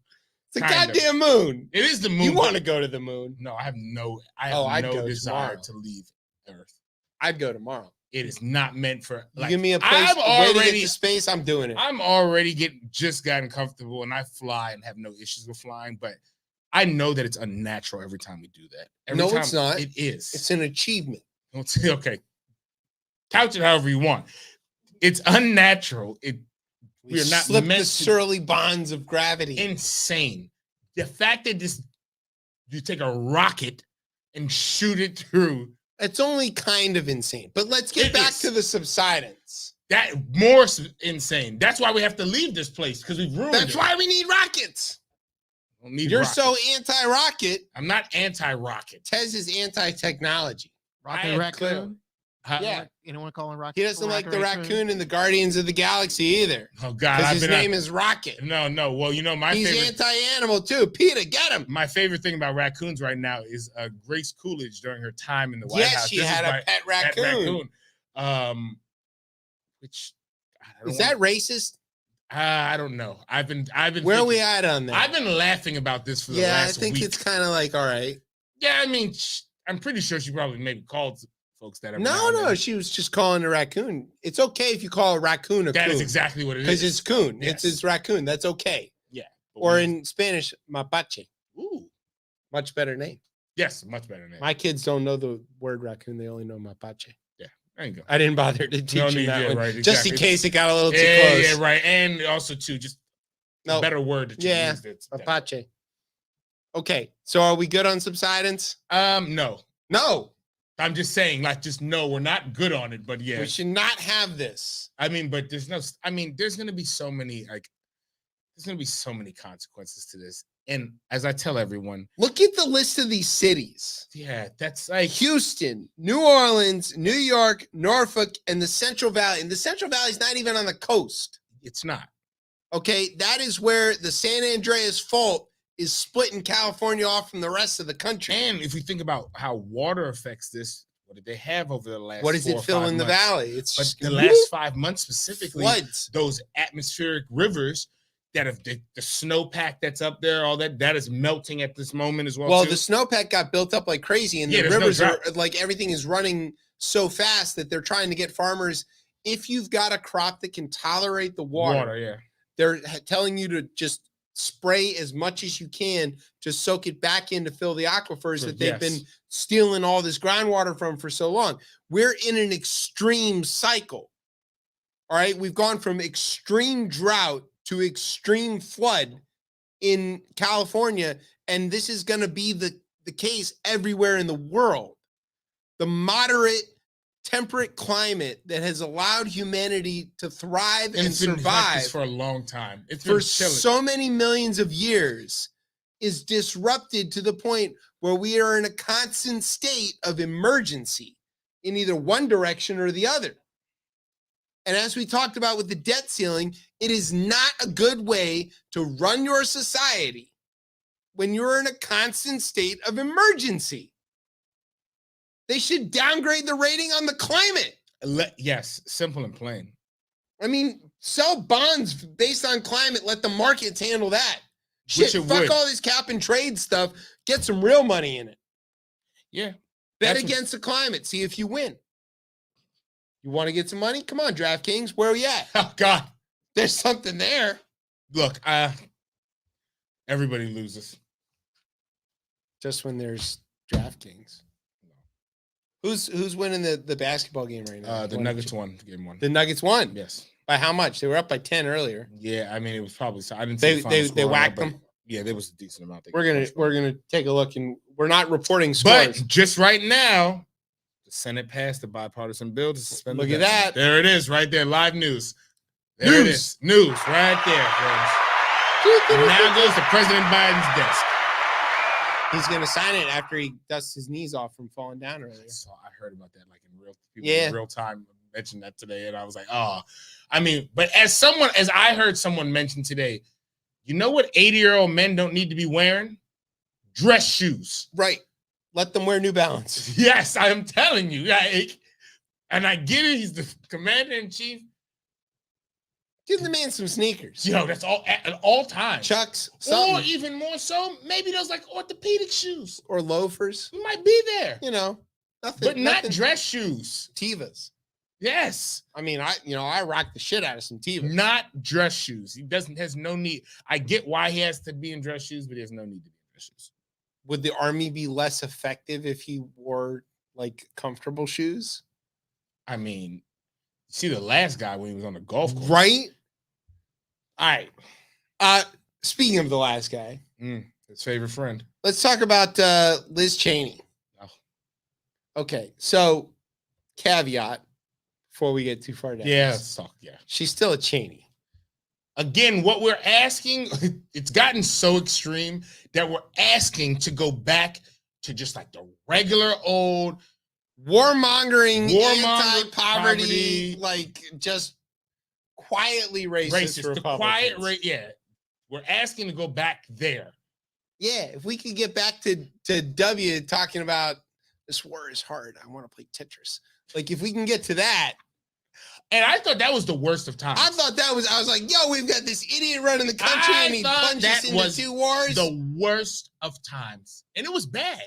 It's a goddamn moon. It is the moon. You want to go to the moon? No, I have no I'd go desire tomorrow. to leave Earth. I'd go tomorrow. It is not meant for. You give me a place, a way to get to space, I'm doing it. I'm already just gotten comfortable, and I fly and have no issues with flying. But I know that it's unnatural every time we do that. Every time, it's not. It is. It's an achievement. Okay. Couch it however you want. It's unnatural. We are not slip meant the to- surly bonds of gravity. Insane. The fact that you take a rocket and shoot it through. It's only kind of insane. But let's get back to the subsidence. That more insane. That's why we have to leave this place because we've ruined it. That's why we need rockets. Don't need You're rockets. so anti-rocket. I'm not anti-rocket. Tez is anti-technology. Rocket Raccoon? Yeah. Anyone call him Rocket? He doesn't like the raccoon in the Guardians of the Galaxy either. Oh God, Because his name is Rocket. No. Well, you know He's anti-animal too. Peter, get him. My favorite thing about raccoons right now is Grace Coolidge during her time in the White Yes, House. she had a pet raccoon. Which Is that racist? I don't know. I've been. Where are we at on that? I've been laughing about this for the last I think week. it's kind of like all right. Yeah, I mean, I'm pretty sure she probably maybe called folks that. No, she was just calling a raccoon. It's okay if you call a raccoon a That coon. is exactly what it is. Because it's coon. Yes. It's raccoon. That's okay. Yeah. Or in Spanish, mapache. Ooh. Much better name. Yes, much better name. My kids don't know the word raccoon. They only know mapache. Yeah, there you go. I didn't bother to teach them that one. Right, Just in exactly. case it got a little too Yeah, close. yeah, right. And also too, just a better word that you used. It's mapache. Okay, so are we good on subsidence? No. No. I'm just saying, like, just no, we're not good on it, but yeah. We should not have this. I mean, but there's going to be so many, there's going to be so many consequences to this. And as I tell everyone, look at the list of these cities. Yeah, that's like Houston, New Orleans, New York, Norfolk, and the Central Valley. And the Central Valley is not even on the coast. It's not. Okay, that is where the San Andreas Fault is splitting California off from the rest of the country. And if we think about how water affects this, what did they have over the last What does 4 it or fill 5 in the months? valley? It's But just the last 5 months specifically, floods. those atmospheric rivers that have the snowpack that's up there, all that is melting at this moment as well. Well, too. the snowpack got built up like crazy, and Yeah, the there's no rivers are drought. like everything is running so fast that they're trying to get farmers. If you've got a crop that can tolerate the water, yeah. they're telling you to just spray as much as you can to soak it back in to fill the aquifers that they've been stealing all this groundwater from for so long. We're in an extreme cycle. All right. We've gone from extreme drought to extreme flood in California. And this is going to be the case everywhere in the world. The moderate, temperate climate that has allowed humanity to thrive and it's been like survive this for a long time. It's for been chilling. so many millions of years is disrupted to the point where we are in a constant state of emergency in either one direction or the other. And as we talked about with the debt ceiling, it is not a good way to run your society when you're in a constant state of emergency. They should downgrade the rating on the climate. Yes, simple and plain. I mean, sell bonds based on climate. Let the markets handle that. Which Shit, it fuck would. all this cap and trade stuff. Get some real money in it. Yeah. Bet That's what- against the climate. See if you win. You want to get some money? Come on, DraftKings. Where are we at? Oh God. There's something there. Look, everybody loses. Just when there's DraftKings. Who's winning the basketball game right now? The Nuggets won game 1. The Nuggets won. Yes. By how much? They were up by 10 earlier. Yeah, I mean it was probably I didn't see They the final they score, whacked but them. Yeah, there was a decent amount. They We're gonna take a look, and we're not reporting scores. But just right now, the Senate passed the bipartisan bill to suspend. Look the at debt. that. There it is, right there, live news. There it is. News right there, friends. And now goes to President Biden's desk. He's gonna sign it after he dusts his knees off from falling down earlier. So I heard about that like in real time. Mentioned that today, and I was like, oh, I mean, but as I heard someone mention today, you know what 80-year-old men don't need to be wearing? Dress shoes. Right. Let them wear New Balance. Yes, I am telling you. Like, and I get it. He's the commander in chief. Give the man some sneakers. Yo, that's all at all times. Chucks, Or something. even more so, maybe those like orthopedic shoes. Or loafers. You might be there. You know, nothing. But not nothing. dress shoes. Tivas. Yes. I mean, I rock the shit out of some Tivas. Not dress shoes. He has no need. I get why he has to be in dress shoes, but he has no need to be in dress shoes. Would the army be less effective if he wore like comfortable shoes? I mean, see the last guy when he was on the golf course. Right? All right. Speaking of the last guy, His favorite friend. let's talk about Liz Cheney. Oh. Okay, so caveat before we get too far down. Yeah, this. let's talk. Yeah. She's still a Cheney. Again, what we're asking, it's gotten so extreme that we're asking to go back to just like the regular old Warmongering, Warmonger, anti-poverty, poverty. like just quietly racist, racist, the quiet Republicans. rate. Yeah. We're asking to go back there. Yeah, if we could get back to W talking about this war is hard. I want to play Tetris. Like if we can get to that. And I thought that was the worst of times. I was like, yo, we've got this idiot running the country and he thought plunges that into was 2 wars. the worst of times. And it was bad.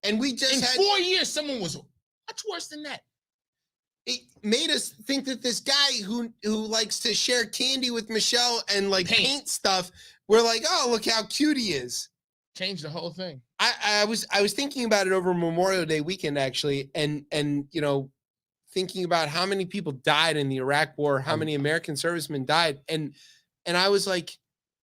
And we just In had 4 years, someone was much worse than that. it made us think that this guy who likes to share candy with Michelle and like paint stuff, we're like, oh, look how cute he is. Changed the whole thing. I was thinking about it over Memorial Day weekend actually, and you know, thinking about how many people died in the Iraq War, how many American servicemen died, and I was like,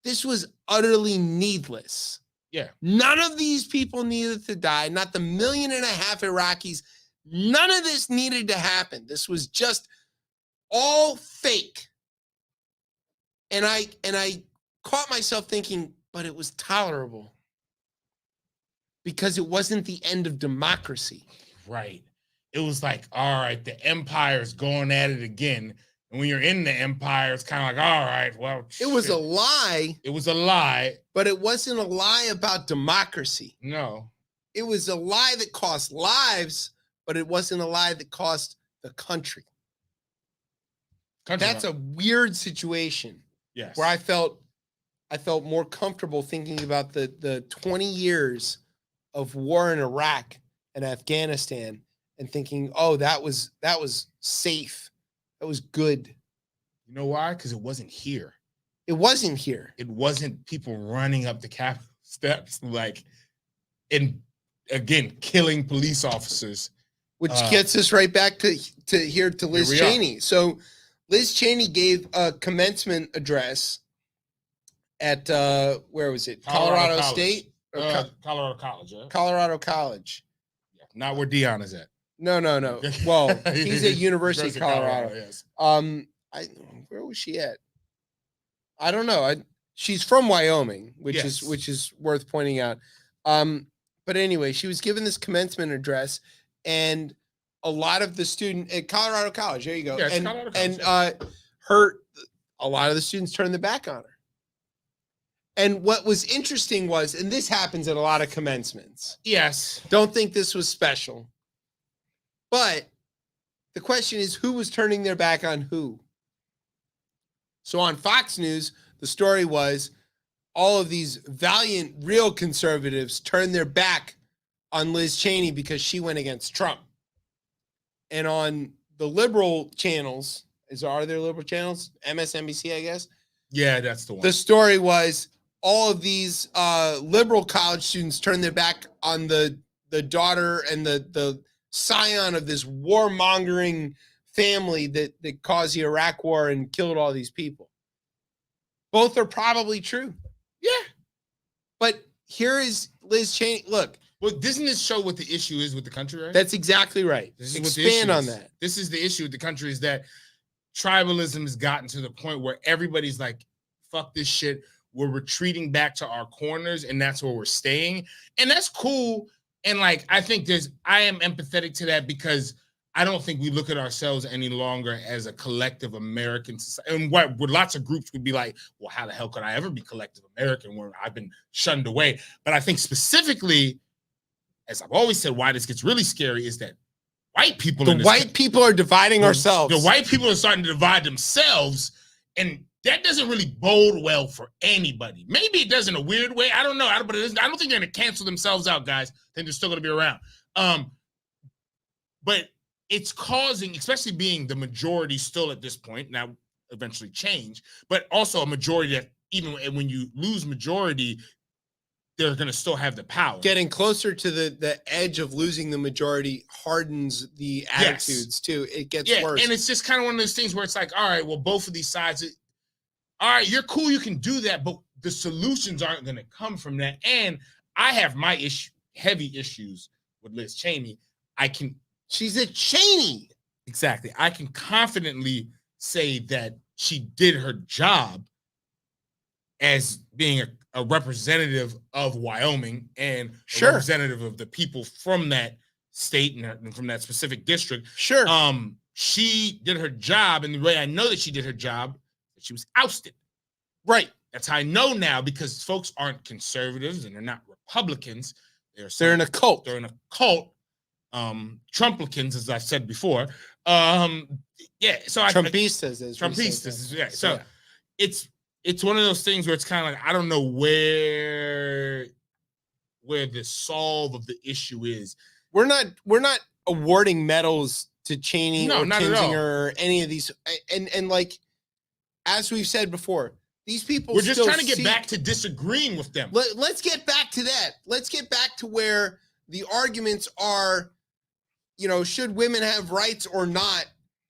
this was utterly needless. Yeah. None of these people needed to die. Not the 1.5 million Iraqis. None of this needed to happen. This was just all fake. And I caught myself thinking, but it was tolerable because it wasn't the end of democracy. Right. It was like, all right, the empire's going at it again. And when you're in the empire, it's kind of like, all right, well, It was a shit. lie, It was a lie. but it wasn't a lie about democracy. No. It was a lie that cost lives, but it wasn't a lie that cost the country. Country That's a weird situation yes. where I felt more comfortable thinking about the 20 years of war in Iraq and Afghanistan and thinking, oh, that was safe. That was good. You know why? Because it wasn't here. It wasn't here. It wasn't people running up the Capitol steps, like, and again, killing police officers. Which gets us right back to Liz we are. Cheney. So Liz Cheney gave a commencement address at where was it? Colorado College. State? Or Colorado College. Yeah? Colorado College. Yeah, not where Dion is at. No. Well, he's at University of Colorado. Yes. Where was she at? I don't know. She's from Wyoming, which Yes. is worth pointing out. But anyway, she was given this commencement address, and a lot of the student at Colorado College. There you go. Yeah, it's and Colorado College, and a lot of the students turned their back on her. And what was interesting was, and this happens at a lot of commencements. Yes. Don't think this was special. But the question is, who was turning their back on who? So on Fox News, the story was all of these valiant, real conservatives turned their back on Liz Cheney because she went against Trump. And on the liberal channels, are there liberal channels? MSNBC, I guess. Yeah, that's the one. The story was all of these liberal college students turned their back on the daughter and the scion of this warmongering family that caused the Iraq war and killed all these people. Both are probably true. Yeah. But here is Liz Cheney. Look, well, doesn't this show what the issue is with the country, right? that's exactly right. This is what the Expand issue on is. that. This is the issue with the country, is that tribalism has gotten to the point where everybody's like, fuck this shit. We're retreating back to our corners, and that's where we're staying. And that's cool. And like, I think I am empathetic to that, because I don't think we look at ourselves any longer as a collective American society. And what lots of groups would be like, well, how the hell could I ever be collective American when I've been shunned away? But I think specifically, as I've always said, why this gets really scary is that white people, People are dividing ourselves. The white people are starting to divide themselves, and that doesn't really bode well for anybody. Maybe it does in a weird way. I don't know. I don't think they're going to cancel themselves out, guys. I think they're still going to be around. But it's causing, especially being the majority still at this point, now eventually change, but also a majority that even when you lose majority, they're going to still have the power. Getting closer to the edge of losing the majority hardens the attitudes too. It gets worse. And it's just kind of one of those things where it's like, all right, well, both of these sides, all right, you're cool, you can do that, but the solutions aren't going to come from that. And I have my heavy issues with Liz Cheney. She's a Cheney. Exactly. I can confidently say that she did her job as being a representative of Wyoming and a representative of the people from that state and from that specific district. Sure. She did her job, and the way I know that she did her job, she was ousted. Right. That's how I know now, because folks aren't conservatives and they're not Republicans. They're in a cult. They're in a cult. Trumplicans, as I said before. So Trumpistas. Trumpistas. Yeah. So it's one of those things where it's kind of like, I don't know where the solve of the issue is. We're not awarding medals to Cheney or Kinzinger or any of these. And like, as we've said before, these people, we're just trying to get back to disagreeing with them. Let's get back to that. Let's get back to where the arguments are, should women have rights or not?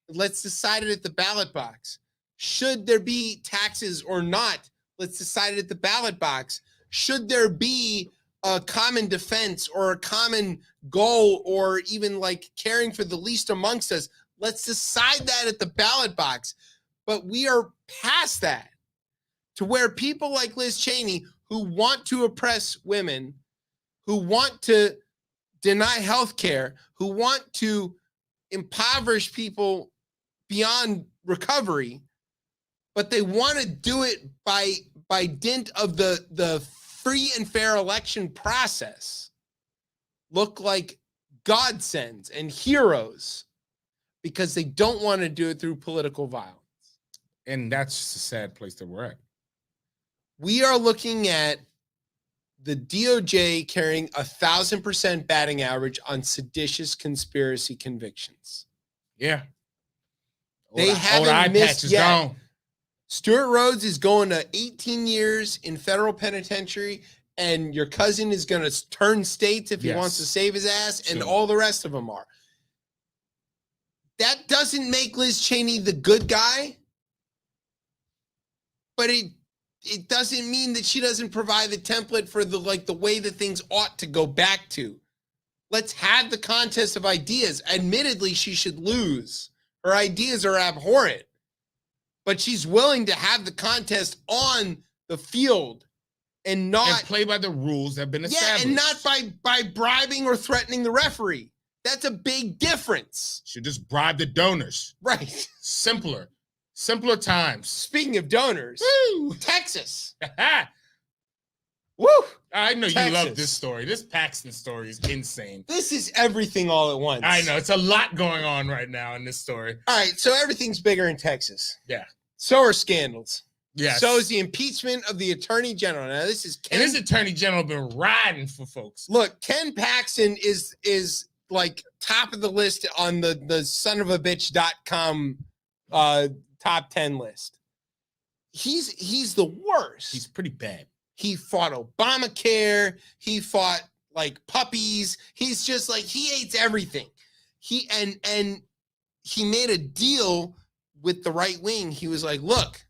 Let's decide it at the ballot box. Should there be taxes or not? Let's decide it at the ballot box. Should there be a common defense or a common goal, or even like caring for the least amongst us? Let's decide that at the ballot box. But we are past that, to where people like Liz Cheney, who want to oppress women, who want to deny health care, who want to impoverish people beyond recovery, but they want to do it by dint of the free and fair election process, look like godsends and heroes because they don't want to do it through political violence. And that's just a sad place that we're at. We are looking at the DOJ carrying 1,000% batting average on seditious conspiracy convictions. Yeah. They old haven't eye missed patch is yet. gone. Stuart Rhodes is going to 18 years in federal penitentiary, and your cousin is going to turn states if he Yes. wants to save his ass, and Soon. all the rest of them are. That doesn't make Liz Cheney the good guy, but it doesn't mean that she doesn't provide the template for the way that things ought to go back to. Let's have the contest of ideas. Admittedly, she should lose. Her ideas are abhorrent, but she's willing to have the contest on the field and not And play by the rules that have been established. and not by bribing or threatening the referee. That's a big difference. Should just bribe the donors. Right. Simpler times. Speaking of donors, Woo! Texas. Woo! I know you love Texas. this story. This Paxton story is insane. This is everything all at once. I know it's a lot going on right now in this story. All right, so everything's bigger in Texas. Yeah. So are scandals. Yes. So is the impeachment of the attorney general. Now this is and Ken. this attorney general been riding for folks. Look, Ken Paxton is like top of the list on the sonofabitch.com top 10 list. He's the worst. He's pretty bad. He fought Obamacare. He fought like puppies. He's just like, he hates everything. He made a deal with the right wing. He was like, look,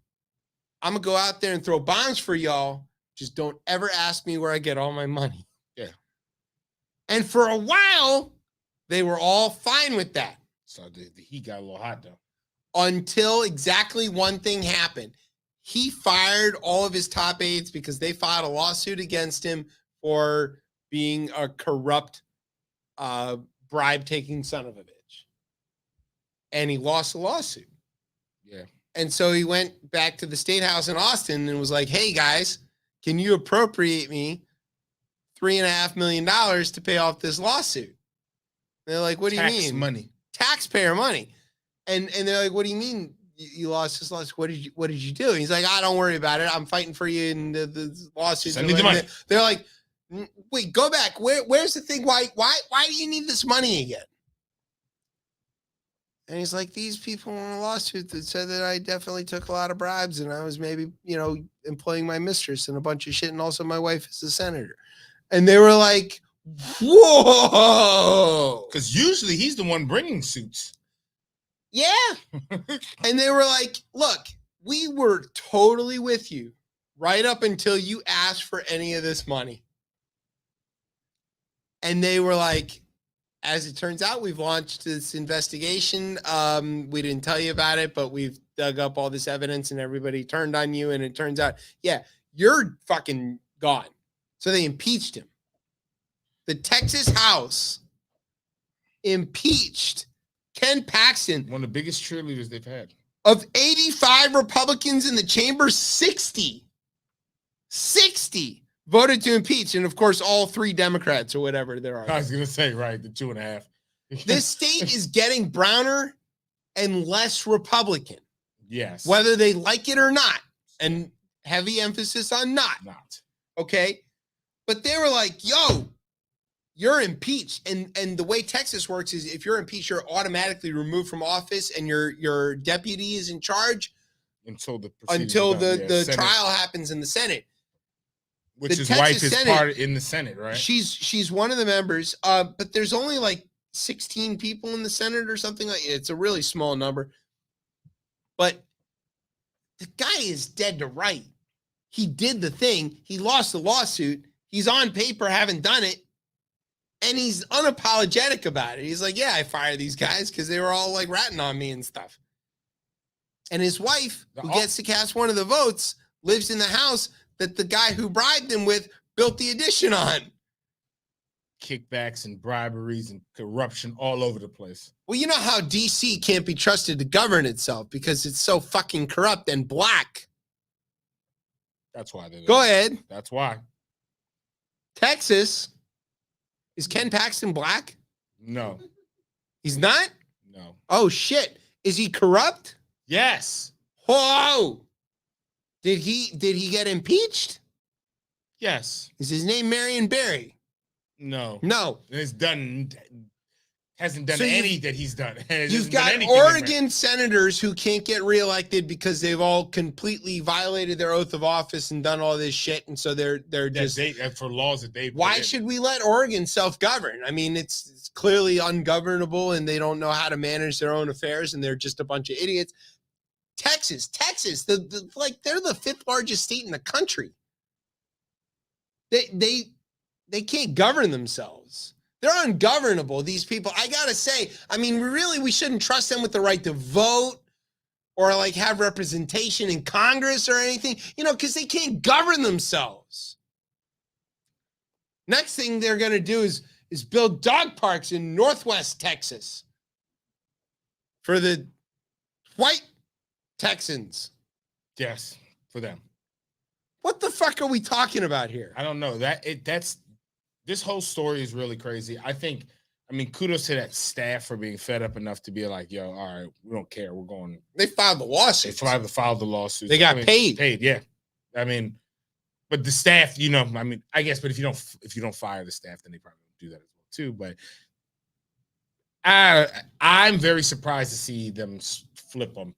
I'm gonna go out there and throw bombs for y'all. Just don't ever ask me where I get all my money. Yeah. And for a while, they were all fine with that So the heat got a little hot though. until exactly one thing happened. He fired all of his top aides because they filed a lawsuit against him for being a corrupt, bribe-taking son of a bitch. And he lost the lawsuit. Yeah. And so he went back to the State House in Austin and was like, hey, guys, can you appropriate me $3.5 million to pay off this lawsuit? And they're like, what do you Tax mean? money. Taxpayer money. And they're like, what do you mean you lost this lawsuit? What did you do? And he's like, don't worry about it. I'm fighting for you in the lawsuit. Send me the money. They're like, wait, go back. Where's the thing? Why do you need this money again? And he's like, these people in a lawsuit that said that I definitely took a lot of bribes and I was maybe, employing my mistress and a bunch of shit. And also my wife is a senator. And they were like, whoa. Because usually he's the one bringing suits. Yeah. And they were like, look, we were totally with you right up until you asked for any of this money. And they were like, as it turns out, we've launched this investigation. We didn't tell you about it, but we've dug up all this evidence and everybody turned on you. And it turns out, yeah, you're fucking gone. So they impeached him. The Texas House impeached Ken Paxton. One of the biggest cheerleaders they've had. Of 85 Republicans in the chamber, 60 voted to impeach. And of course, all 3 Democrats or whatever there are. I was going to say, right, the 2.5. This state is getting browner and less Republican, Yes. whether they like it or not. And heavy emphasis on not. Okay. But they were like, yo, you're impeached. And the way Texas works is if you're impeached, you're automatically removed from office and your deputy is in charge until the the Senate, trial happens in the Senate. which the his Texas wife is Senate, part in the Senate, right? She's one of the members, but there's only like 16 people in the Senate or something like. It's a really small number. But the guy is dead to right. He did the thing. He lost the lawsuit. He's on paper, haven't done it. And he's unapologetic about it. He's like, yeah, I fired these guys because they were all like ratting on me and stuff. And his wife, who gets to cast one of the votes, lives in the house that the guy who bribed him with built the addition on. kickbacks and briberies and corruption all over the place. Well, you know how DC can't be trusted to govern itself because it's so fucking corrupt and black. That's why they Go ahead. That's why. Texas. Is Ken Paxton black? No. He's not? No. Oh, shit. Is he corrupt? Yes. Whoa. Did he get impeached? Yes. Is his name Marion Barry? No. No. It's done. Hasn't done So any that he's done. You've got Oregon senators who can't get reelected because they've all completely violated their oath of office and done all this shit, and so they're just for laws that they. Why should we let Oregon self-govern? I mean, it's clearly ungovernable, and they don't know how to manage their own affairs, and they're just a bunch of idiots. Texas, they're the 5th largest state in the country. They can't govern themselves. They're ungovernable, these people. I gotta say, I mean, we shouldn't trust them with the right to vote or like have representation in Congress or anything, because they can't govern themselves. Next thing they're gonna do is build dog parks in Northwest Texas for the white Texans. Yes, for them. What the fuck are we talking about here? I don't know. This whole story is really crazy. I mean, kudos to that staff for being fed up enough to be like, yo, all right, we don't care. We're going. They filed the lawsuit. They filed the lawsuit. They got paid. Paid, yeah. I mean, but the staff, I guess, but if you don't fire the staff, then they probably do that as well too. But I'm very surprised to see them flip them.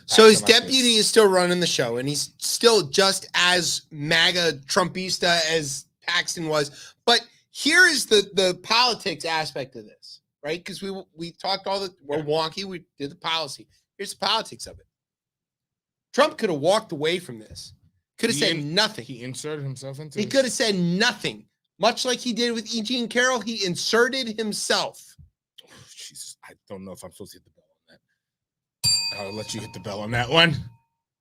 So his deputy is still running the show, and he's still just as MAGA Trumpista as Paxton was. But here is the politics aspect of this, right? Because we talked we're wonky. We did the policy. Here's the politics of it. Trump could have walked away from this. Could have said nothing. He inserted himself into it. He could have said nothing. Much like he did with E. Jean Carroll, he inserted himself. Oh, Jesus, I don't know if I'm supposed to hit the bell on that. I'll let you hit the bell on that one.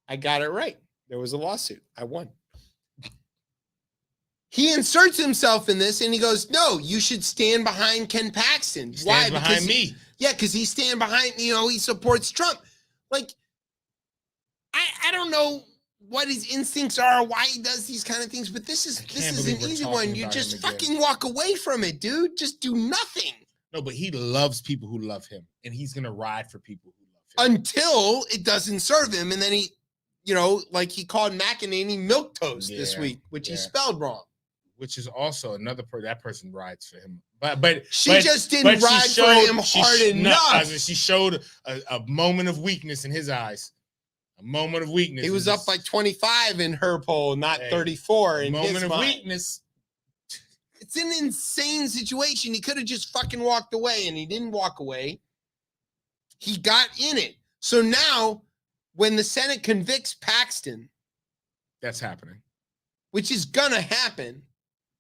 I got it right. There was a lawsuit. I won. He inserts himself in this and he goes, no, you should stand behind Ken Paxton. Why? Behind me. Because he's standing behind, he supports Trump. Like, I don't know what his instincts are, why he does these kind of things, but this is an easy one. You just fucking walk away from it, dude. Just do nothing. No, but he loves people who love him, and he's going to ride for people who love him. Until it doesn't serve him, and then he, like he called McEnany milquetoast this week, which he spelled wrong. Which is also another that person rides for him, but she just didn't ride for him hard enough. She showed a moment of weakness in his eyes, a moment of weakness. He was up by 25 in her poll, not 34 in his mind. Moment of weakness. It's an insane situation. He could have just fucking walked away, and he didn't walk away. He got in it. So now, when the Senate convicts Paxton, that's happening, which is gonna happen.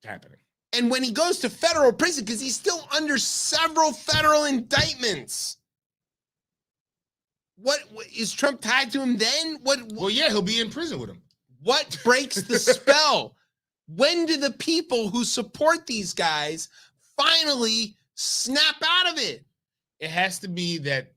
Happening. And when he goes to federal prison, because he's still under several federal indictments. What is Trump tied to him then? Well, yeah, he'll be in prison with him. What breaks the spell? When do the people who support these guys finally snap out of it? It has to be that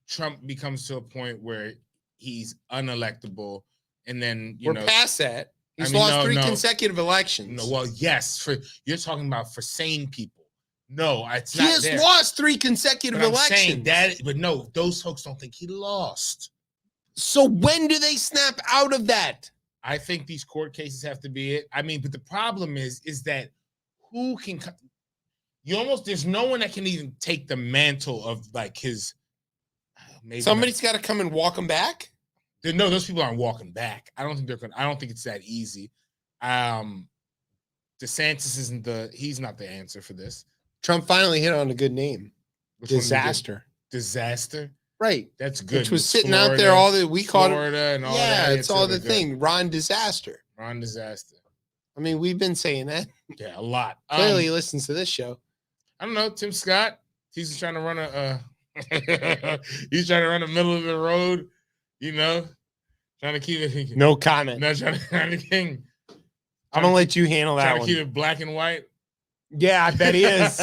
Trump becomes to a point where he's unelectable, and then we're past that. He's lost three consecutive elections. No, well, yes, you're talking about for sane people. No, it's not. He has lost 3 consecutive elections. But no, those folks don't think he lost. So when do they snap out of that? I think these court cases have to be it. I mean, but the problem is that who can? There's no one that can even take the mantle of like his. Somebody's got to come and walk him back. No, those people aren't walking back. I don't think they're going. I don't think it's that easy. DeSantis he's not the answer for this. Trump finally hit on a good name. Disaster. Disaster. Right. That's good. Which was sitting out there all the we called Florida and all that. Yeah, it's all the thing. Ron Disaster. Ron Disaster. I mean, we've been saying that. Yeah, a lot. Clearly he listens to this show. I don't know. Tim Scott. He's trying to run he's trying to run a middle of the road. Trying to keep it. No comment. No, trying to I'm gonna let you handle that trying one. to keep it black and white. Yeah, I bet he is.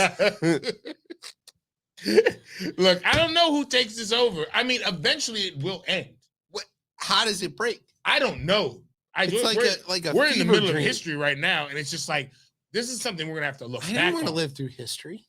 Look, I don't know who takes this over. I mean, eventually it will end. How does it break? I don't know. It's like a we're in the fever middle of dream. history right now, and it's just like this is something we're gonna have to look I back don't want to on. live through history.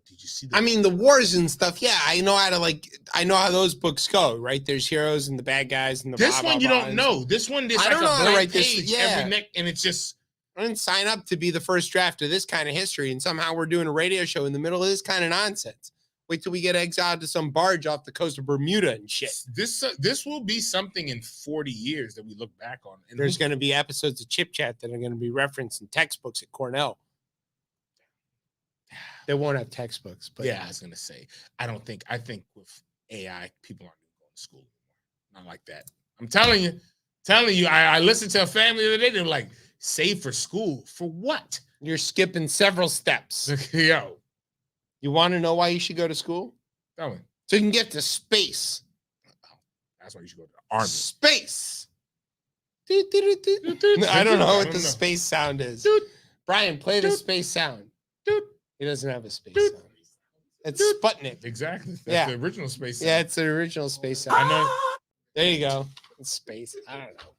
Did you see that? I mean, the wars and stuff. Yeah, I know how those books go. Right? There's heroes and the bad guys and the. This blah, one blah, you blah, don't and know. This one there's I like don't know a how to blank write this. page Yeah. every neck, and it's just I didn't sign up to be the first draft of this kind of history, and somehow we're doing a radio show in the middle of this kind of nonsense. Wait till we get exiled to some barge off the coast of Bermuda and shit. this will be something in 40 years that we look back on. And There's going to be episodes of ChipChat that are going to be referenced in textbooks at Cornell. They won't have textbooks, but yeah, I was gonna say, I think with AI, people aren't going to school anymore. Not like that. I'm telling you, I listened to a family the other day. They were like, save for school. For what? you're skipping several steps. Yo, You want to know why you should go to school? tell me. So you can get to space. That's why you should go to the army. Space. I don't know what the space sound is. Brian, play the space sound. He doesn't have a space sound. It's Sputnik. Exactly. That's Yeah. the original space. Yeah, sound. it's the original space sound. I know. There you go. It's space. I don't know.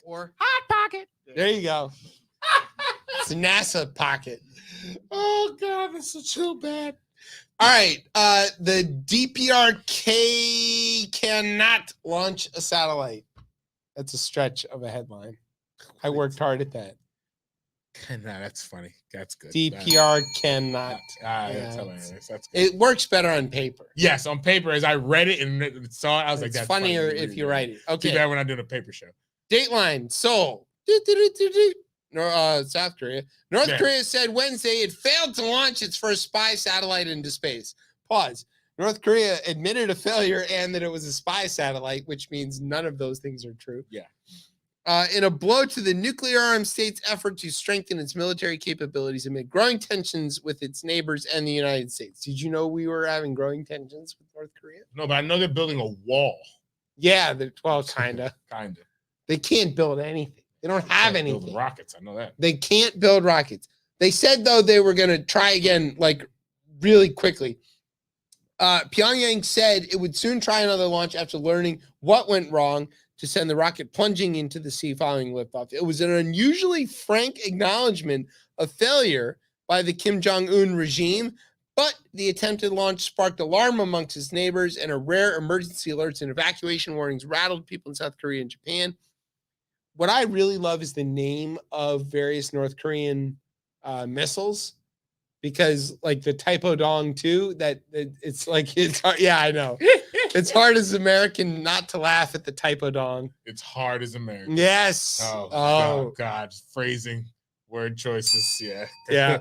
Or Hot Pocket. There you go. It's a NASA pocket. Oh God, this is so bad. All right. The DPRK cannot launch a satellite. That's a stretch of a headline. I worked hard at that. No, that's funny. That's good. DPR cannot. That's Yeah, hilarious. That's good. It works better on paper. Yes, on paper, as I read it and saw it, I was like, It's that's funnier funny. if you write it. Too Okay. bad we're not doing a paper show. Dateline, Seoul. South Korea. North Yeah. Korea said Wednesday it failed to launch its first spy satellite into space. Pause. North Korea admitted a failure and that it was a spy satellite, which means none of those things are true. Yeah. In a blow to the nuclear armed state's effort to strengthen its military capabilities amid growing tensions with its neighbors and the United States. Did you know we were having growing tensions with North Korea? No, but I know they're building a wall. Yeah, well, kind of. Kind of. They can't build anything. They don't have anything. Build rockets. I know that. They can't build rockets. They said, though, they were going to try again, like really quickly. Pyongyang said it would soon try another launch after learning what went wrong to send the rocket plunging into the sea following liftoff. It was an unusually frank acknowledgement of failure by the Kim Jong-un regime, but the attempted launch sparked alarm amongst its neighbors, and a rare emergency alerts and evacuation warnings rattled people in South Korea and Japan. What I really love is the name of various North Korean missiles, because like the Taepodong 2, that it's like, it's hard. Yeah, I know. It's hard as American not to laugh at the Taepodong. It's hard as American. Yes. Oh, God. Phrasing, word choices. Yeah. Yeah.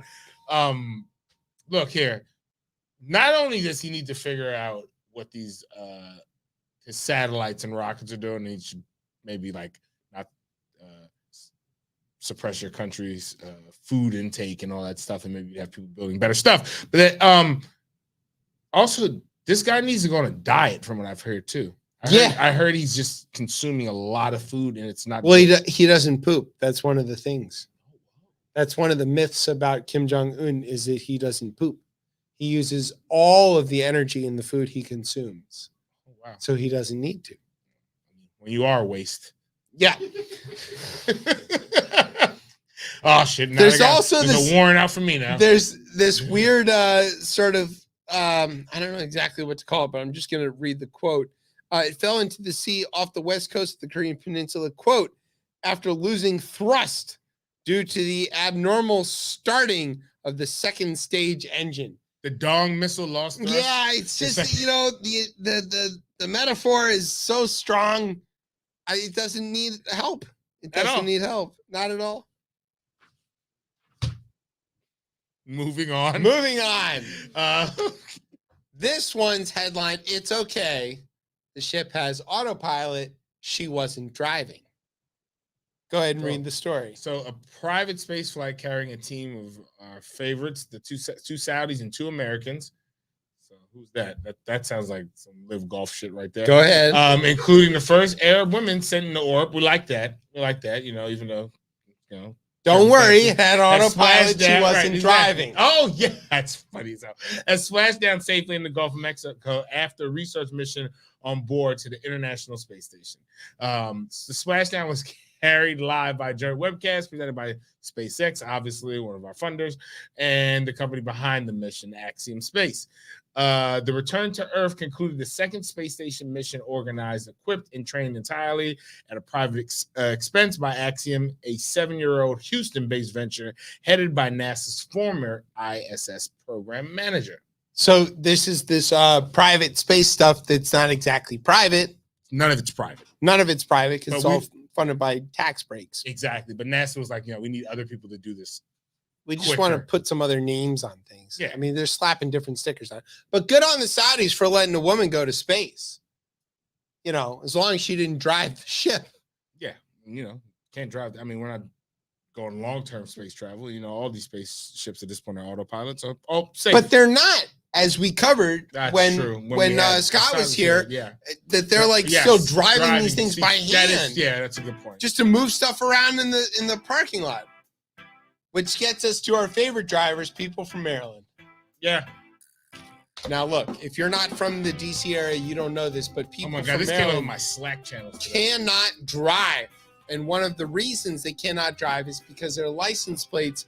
Look here. Not only does he need to figure out what these his satellites and rockets are doing, he should maybe like not suppress your country's food intake and all that stuff, and maybe have people building better stuff. But that, also, this guy needs to go on a diet, from what I've heard too. I heard he's just consuming a lot of food, and it's not. Well, he doesn't poop. That's one of the things. That's one of the myths about Kim Jong-un, is that he doesn't poop. He uses all of the energy in the food he consumes. Oh, wow. So he doesn't need to. When you are waste. Yeah. Oh shit! Now There's there's this a warrant out for me now. There's this weird sort of I don't know exactly what to call it, but I'm just going to read the quote. It fell into the sea off the west coast of the Korean Peninsula, quote, after losing thrust due to the abnormal starting of the second stage engine. The Dong missile lost thrust? Yeah, it's just, the metaphor is so strong. It doesn't need help. It doesn't need help. Not at all. Moving on. Moving on. This one's headline, it's okay. The ship has autopilot. She wasn't driving. Go ahead and read the story. So a private space flight carrying a team of our favorites, the two Saudis and 2 Americans. So who's that? That sounds like some live golf shit right there. Go ahead. Including the first Arab women sent in the orb. We like that. Even though, Don't worry, At had autopilot. She splashdown, wasn't right, driving. exactly. Oh yeah, that's funny as hell. And splashed down safely in the Gulf of Mexico after a research mission on board to the International Space Station. The splashdown was carried live by joint webcast presented by SpaceX, obviously one of our funders, and the company behind the mission, Axiom Space. The return to Earth concluded the second space station mission organized, equipped, and trained entirely at a private expense by Axiom, a 7-year-old Houston-based venture headed by NASA's former ISS program manager. So this is this private space stuff that's not exactly private. None of it's private. None of it's private because But it's all funded by tax breaks. Exactly. But NASA was like, we need other people to do this. We just want to quicker. put some other names on things. Yeah. I mean, they're slapping different stickers on it. But good on the Saudis for letting a woman go to space. As long as she didn't drive the ship. Yeah. Can't drive. I mean, we're not going long-term space travel. All these spaceships at this point are autopilot. So, safe. But they're not, as we covered That's when true. when Scott was here, yeah. that they're like Yes, still driving these things See, by that hand. is- yeah, that's a good point. Just to move stuff around in the parking lot. Which gets us to our favorite drivers, people from Maryland. Yeah. Now, look, if you're not from the DC area, you don't know this, but Oh people my God, from this came up on Maryland my Slack channel today. cannot drive. And one of the reasons they cannot drive is because their license plates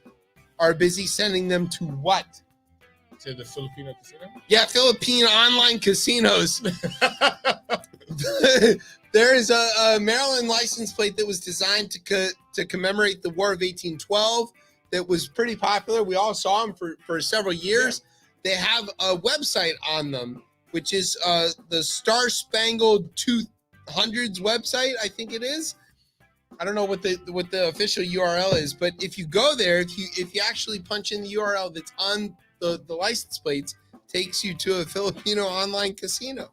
are busy sending them to what? To the Filipino casino? Yeah, Philippine online casinos. There is a Maryland license plate that was designed to commemorate the War of 1812 that was pretty popular. We all saw them for several years. They have a website on them, which is the Star Spangled 200s website, I think it is. I don't know what the official URL is, but if you go there, if you actually punch in the URL that's on the license plates, takes you to a Filipino online casino.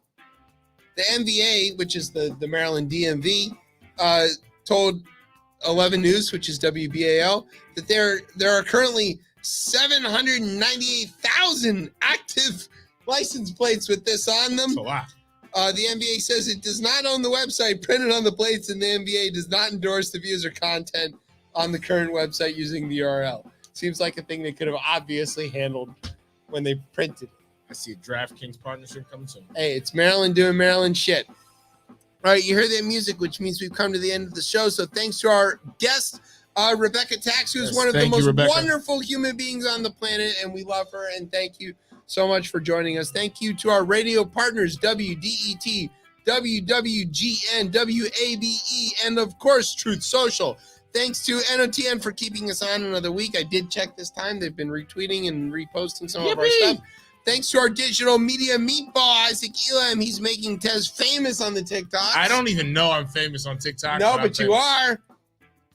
The MVA, which is the Maryland DMV, told 11 News, which is WBAL, that there are currently 798,000 active license plates with this on them. That's a lot. The NBA says it does not own the website printed on the plates, and the NBA does not endorse the views or content on the current website using the URL. Seems like a thing they could have obviously handled when they printed it. I see a DraftKings partnership coming soon. Hey, it's Maryland doing Maryland shit. All right, you heard that music, which means we've come to the end of the show. So thanks to our guest, Rebecca Tax, who's Yes, one of the thank you, most Rebecca. wonderful human beings on the planet, and we love her. And thank you so much for joining us. Thank you to our radio partners, WDET, WWGN, WABE, and of course, Truth Social. Thanks to NOTN for keeping us on another week. I did check this time. They've been retweeting and reposting some of our Yippee! stuff. Thanks to our digital media meatball, Isaac Elam. He's making Tez famous on the TikTok. I don't even know I'm famous on TikTok. No, I'm but you famous.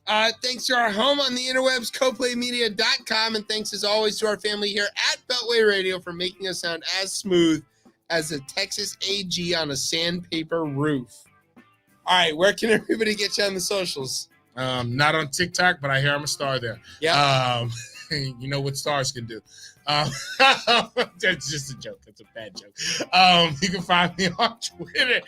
are. Thanks to our home on the interwebs, coplaymedia.com. And thanks as always to our family here at Beltway Radio for making us sound as smooth as a Texas AG on a sandpaper roof. All right, where can everybody get you on the socials? Not on TikTok, but I hear I'm a star there. Yeah. You know what stars can do. That's just a joke. That's a bad joke. You can find me on Twitter.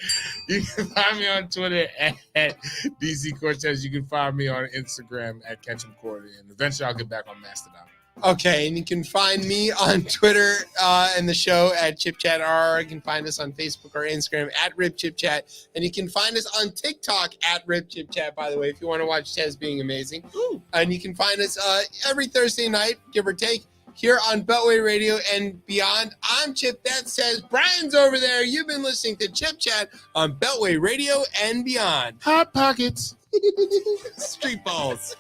You can find me on Twitter at DC Cortez. You can find me on Instagram at Ketchum Cordy. And eventually I'll get back on Mastodon. Okay, and you can find me on Twitter and the show at ChipChatRR. You can find us on Facebook or Instagram at RipChipChat. And you can find us on TikTok at RipChipChat, by the way, if you want to watch Tez being amazing. Ooh. And you can find us every Thursday night, give or take, here on Beltway Radio and beyond. I'm Chip. That says Brian's over there. You've been listening to Chip Chat on Beltway Radio and beyond. Hot Pockets. Street balls.